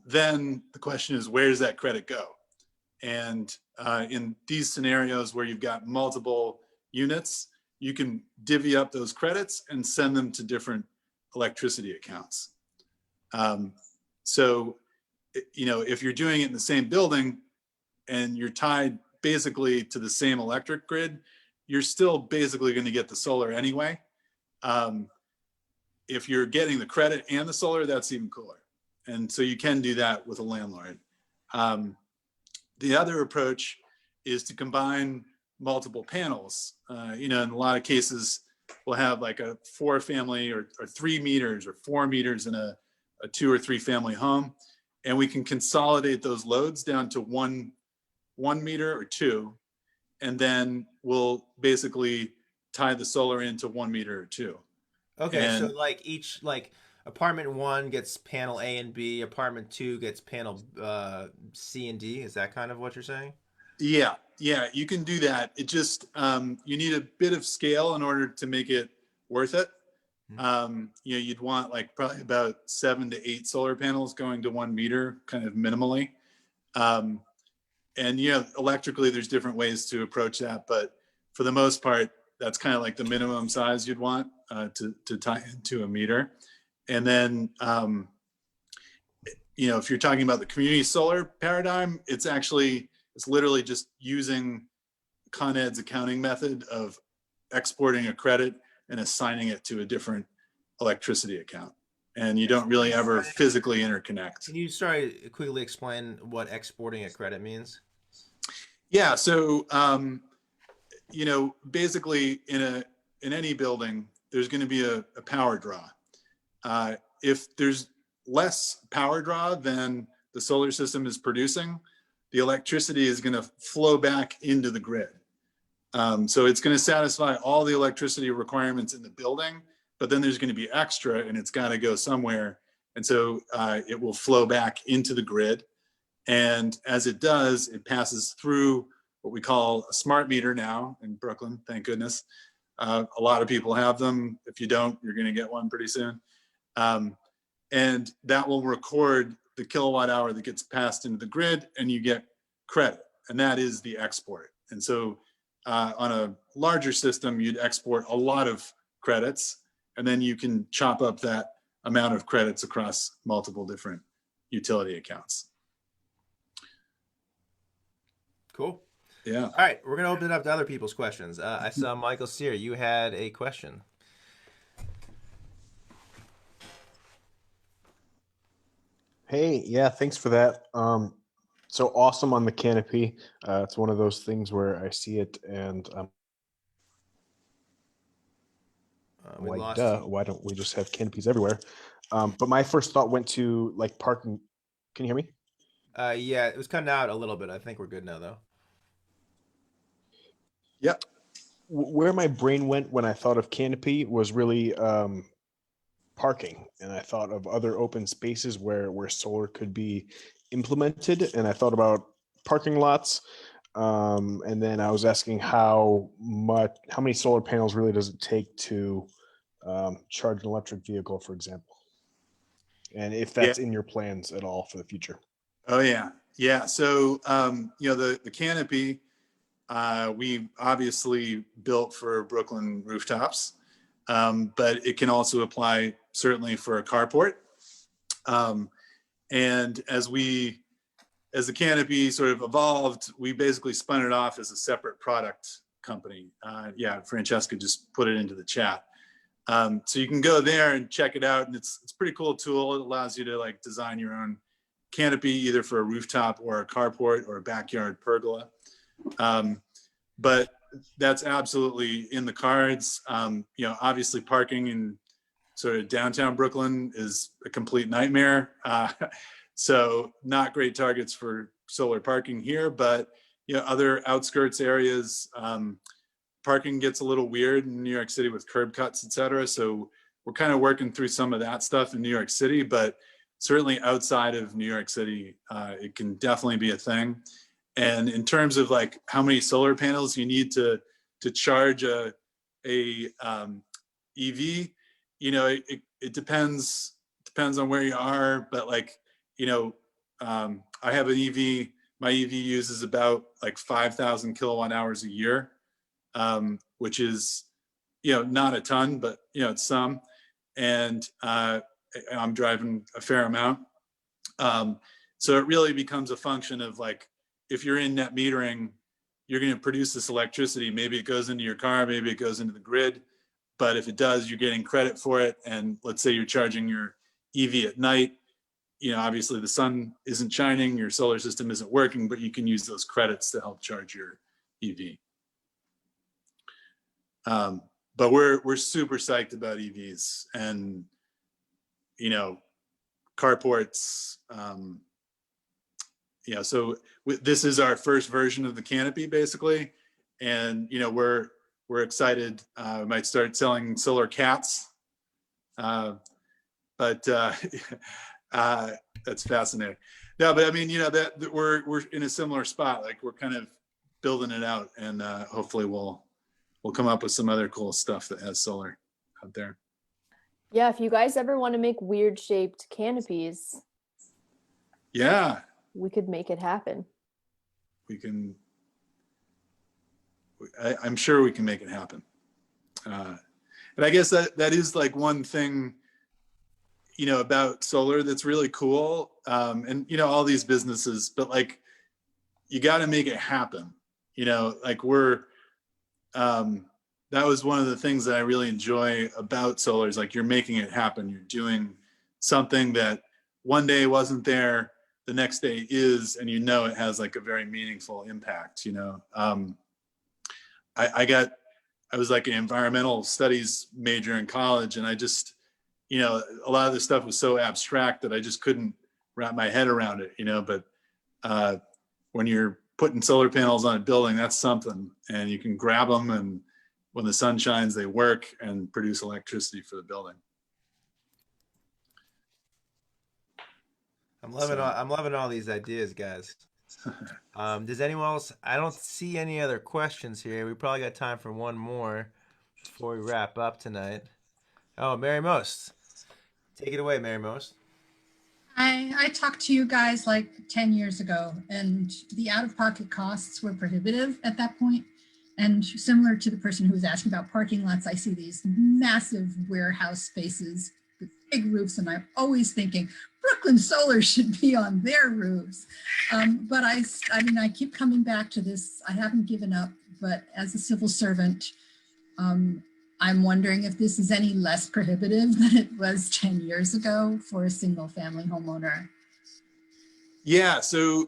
Then the question is, where does that credit go? And in these scenarios where you've got multiple units, you can divvy up those credits and send them to different electricity accounts. So, if you're doing it in the same building and you're tied basically to the same electric grid, you're still basically going to get the solar anyway. If you're getting the credit and the solar, that's even cooler. And so you can do that with a landlord. The other approach is to combine multiple panels. In a lot of cases, we'll have like a 4 family or 3 meters or 4 meters in a 2 or 3 family home. And we can consolidate those loads down to one meter or 2. And then we'll basically tie the solar into 1 meter or 2. Okay, so each apartment 1 gets panel A and B, apartment 2 gets panel C and D. Is that kind of what you're saying? Yeah, you can do that. It just, you need a bit of scale in order to make it worth it. You'd want like probably about 7 to 8 solar panels going to 1 meter, kind of minimally. And electrically, there's different ways to approach that, but for the most part, that's kind of like the minimum size you'd want to tie into a meter. And then, if you're talking about the community solar paradigm, it's literally just using Con Ed's accounting method of exporting a credit and assigning it to a different electricity account. And you don't really ever physically interconnect. Can you quickly explain what exporting a credit means? Yeah, so basically in any building, there's going to be a power draw. If there's less power draw than the solar system is producing, the electricity is going to flow back into the grid. So it's going to satisfy all the electricity requirements in the building, but then there's going to be extra and it's got to go somewhere. And so it will flow back into the grid. And as it does, it passes through what we call a smart meter now in Brooklyn, thank goodness. A lot of people have them. If you don't, you're going to get one pretty soon. And that will record the kilowatt hour that gets passed into the grid, and you get credit, and that is the export. And so on a larger system, you'd export a lot of credits, and then you can chop up that amount of credits across multiple different utility accounts. Cool. Yeah. All right, we're going to open it up to other people's questions. I saw Michael Sear, you had a question. Hey, yeah, thanks for that. So awesome on the canopy. It's one of those things where I see it and like, duh, why don't we just have canopies everywhere? But my first thought went to like parking. Can you hear me? Yeah, it was cutting out a little bit. I think we're good now, though. Yep. Where my brain went when I thought of canopy was really parking, and I thought of other open spaces where solar could be implemented, and I thought about parking lots, and then I was asking how many solar panels really does it take to charge an electric vehicle, for example, and if that's in your plans at all for the future. Oh yeah. So the canopy we obviously built for Brooklyn rooftops. But it can also apply certainly for a carport. And as the canopy sort of evolved, we basically spun it off as a separate product company. Francesca just put it into the chat. So you can go there and check it out, and it's a pretty cool tool. It allows you to like design your own canopy, either for a rooftop or a carport or a backyard pergola. But that's absolutely in the cards. Obviously parking in sort of downtown Brooklyn is a complete nightmare. So not great targets for solar parking here, but other outskirts areas, parking gets a little weird in New York City with curb cuts, et cetera. So we're kind of working through some of that stuff in New York City, but certainly outside of New York City, it can definitely be a thing. And in terms of like how many solar panels you need to charge a EV, it depends on where you are. But like, I have an EV. My EV uses about like 5,000 kilowatt hours a year, which is not a ton, but it's some. And I'm driving a fair amount. So it really becomes a function of like, if you're in net metering, you're going to produce this electricity. Maybe it goes into your car, maybe it goes into the grid. But if it does, you're getting credit for it. And let's say you're charging your EV at night, obviously the sun isn't shining, your solar system isn't working, but you can use those credits to help charge your EV. But we're super psyched about EVs and, carports. So this is our first version of the canopy, basically, and we're excited. We might start selling solar cats, but that's fascinating. No, but I mean, that we're in a similar spot. Like we're kind of building it out, and hopefully we'll come up with some other cool stuff that has solar out there. Yeah, if you guys ever want to make weird shaped canopies, Yeah, we could make it happen. we can. I'm sure we can make it happen. And I guess that is like one thing, you know, about solar that's really cool. And, you know, all these businesses, but like, you got to make it happen. You know, like that was one of the things that I really enjoy about solar is like, you're making it happen. You're doing something that one day wasn't there, the next day is, and you know, it has like a very meaningful impact, you know. I was like an environmental studies major in college, and I just, you know, a lot of this stuff was so abstract that I just couldn't wrap my head around it, you know. But when you're putting solar panels on a building, that's something, and you can grab them, and when the sun shines, they work and produce electricity for the building. I'm loving all these ideas, guys. Does anyone else? I don't see any other questions here. We probably got time for one more before we wrap up tonight. Oh, Mary Most. Take it away, Mary Most. I talked to you guys like 10 years ago, and the out-of-pocket costs were prohibitive at that point. And similar to the person who was asking about parking lots, I see these massive warehouse spaces with big roofs, and I'm always thinking Brooklyn Solar should be on their roofs. But I mean, I keep coming back to this. I haven't given up, but as a civil servant, I'm wondering if this is any less prohibitive than it was 10 years ago for a single family homeowner. Yeah, so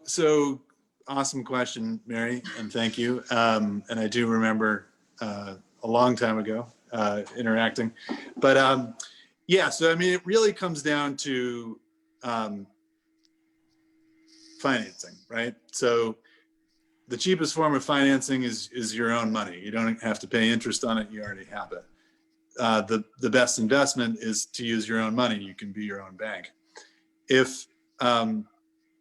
awesome question, Mary, and thank you. And I do remember a long time ago interacting, but yeah, so I mean, it really comes down to financing, right? So the cheapest form of financing is your own money. You don't have to pay interest on it. You already have it. The best investment is to use your own money. You can be your own bank. If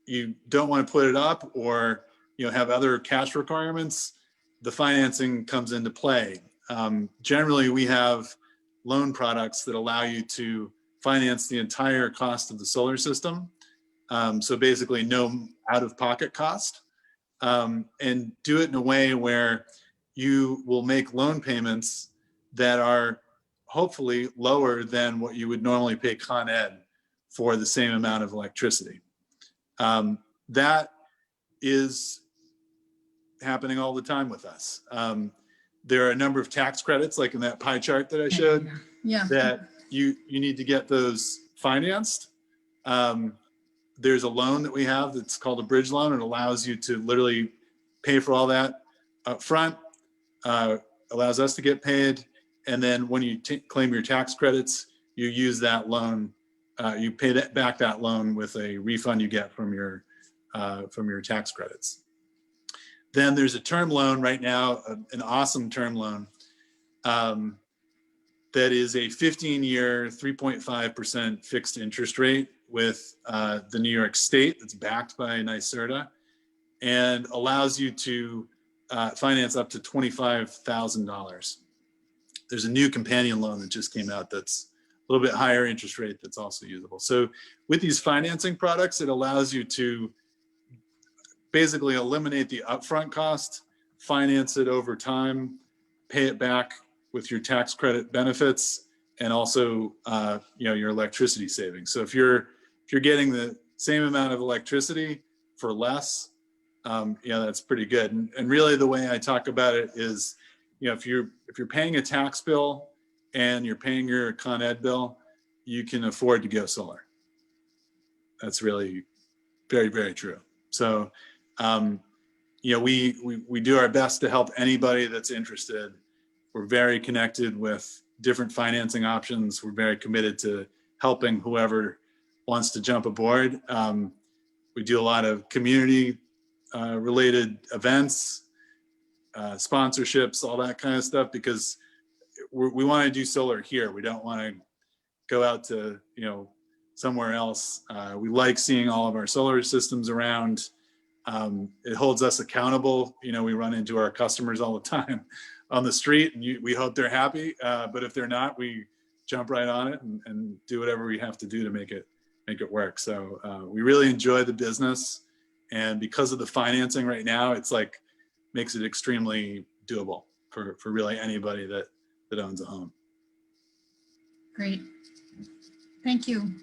you don't want to put it up, or you know, have other cash requirements, the financing comes into play. Generally, we have loan products that allow you to finance the entire cost of the solar system. So basically no out-of-pocket cost, and do it in a way where you will make loan payments that are hopefully lower than what you would normally pay Con Ed for the same amount of electricity. That is happening all the time with us. There are a number of tax credits, like in that pie chart that I showed, that you need to get those financed. There's a loan that we have that's called a bridge loan. It allows you to literally pay for all that up front, allows us to get paid. And then when you claim your tax credits, you use that loan, you pay back that loan with a refund you get from your tax credits. Then there's a term loan right now, an awesome term loan that is a 15-year, 3.5% fixed interest rate with the New York State that's backed by NYSERDA, and allows you to finance up to $25,000. There's a new companion loan that just came out that's a little bit higher interest rate that's also usable. So with these financing products, it allows you to basically eliminate the upfront cost, finance it over time, pay it back with your tax credit benefits, and also you know, your electricity savings. So if you're getting the same amount of electricity for less, yeah, that's pretty good. And really the way I talk about it is, you know, if you're paying a tax bill and you're paying your Con Ed bill, you can afford to go solar. That's really very, very true. So, you know, we do our best to help anybody that's interested. We're very connected with different financing options. We're very committed to helping whoever wants to jump aboard. We do a lot of community related events, sponsorships, all that kind of stuff, because we want to do solar here. We don't want to go out to, you know, somewhere else. We like seeing all of our solar systems around. It holds us accountable. You know, we run into our customers all the time on the street, and we hope they're happy. But if they're not, we jump right on it and do whatever we have to do to make it work. So we really enjoy the business, and because of the financing right now, it's like makes it extremely doable for really anybody that owns a home. Great. Thank you.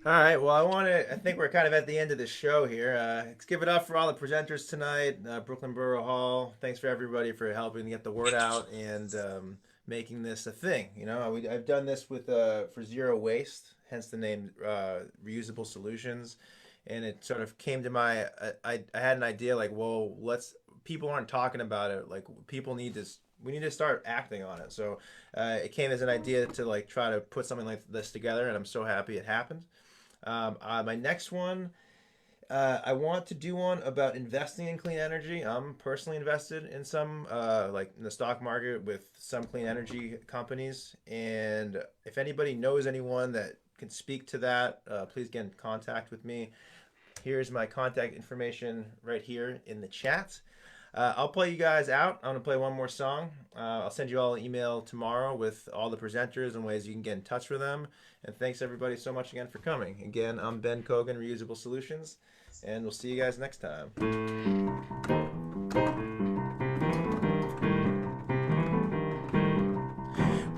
All right. Well, I think we're kind of at the end of the show here. Let's give it up for all the presenters tonight. Brooklyn Borough Hall. Thanks for everybody for helping to get the word out and making this a thing. You know, I've done this with for zero waste, hence the name Reusable Solutions. And it sort of came to my, I had an idea like, well, people aren't talking about it. Like we need to start acting on it. So it came as an idea to like try to put something like this together, and I'm so happy it happened. My next one, I want to do one about investing in clean energy. I'm personally invested in some, like in the stock market with some clean energy companies. And if anybody knows anyone that can speak to that, please get in contact with me. Here's my contact information right here in the chat. I'll play you guys out. I'm going to play one more song. I'll send you all an email tomorrow with all the presenters and ways you can get in touch with them. And thanks everybody so much again for coming. Again, I'm Ben Kogan, Reusable Solutions, and we'll see you guys next time.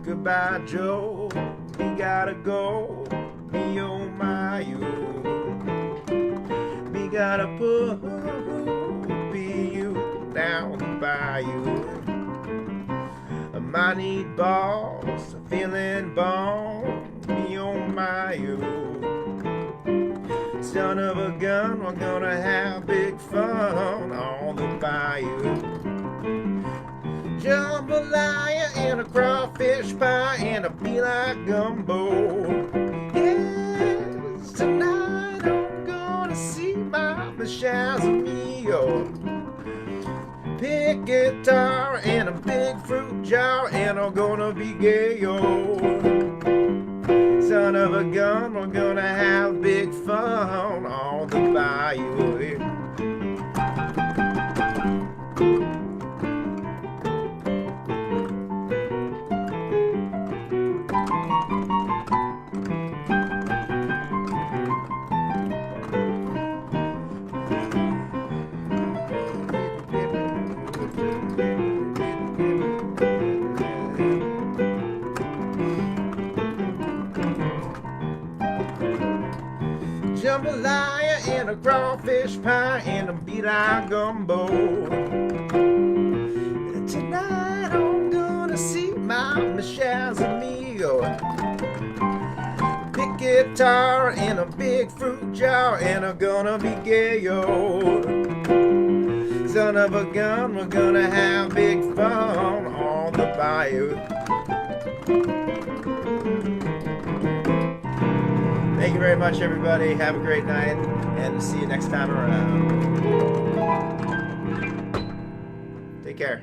Goodbye, Joe. We gotta go. Me, oh my, you. We gotta put you down the bayou. I might need balls, feeling bone. Me, oh my, you. Son of a gun, we're gonna have big fun on the bayou. Jambalaya and a crawfish pie and a be like gumbo. Yes, tonight I'm gonna see my Michelle amigo. Big guitar and a big fruit jar, and I'm gonna be gay, yo. Son of a gun, we're gonna have big fun on the bayou. Jambalaya and a crawfish pie and a beat eye gumbo. Tonight I'm gonna see my Michelle's amigo. Big guitar and a big fruit jar, and I'm gonna be gay, yo. Son of a gun, we're gonna have big fun on the bayou. Thank you very much, everybody. Have a great night, and see you next time around. Take care.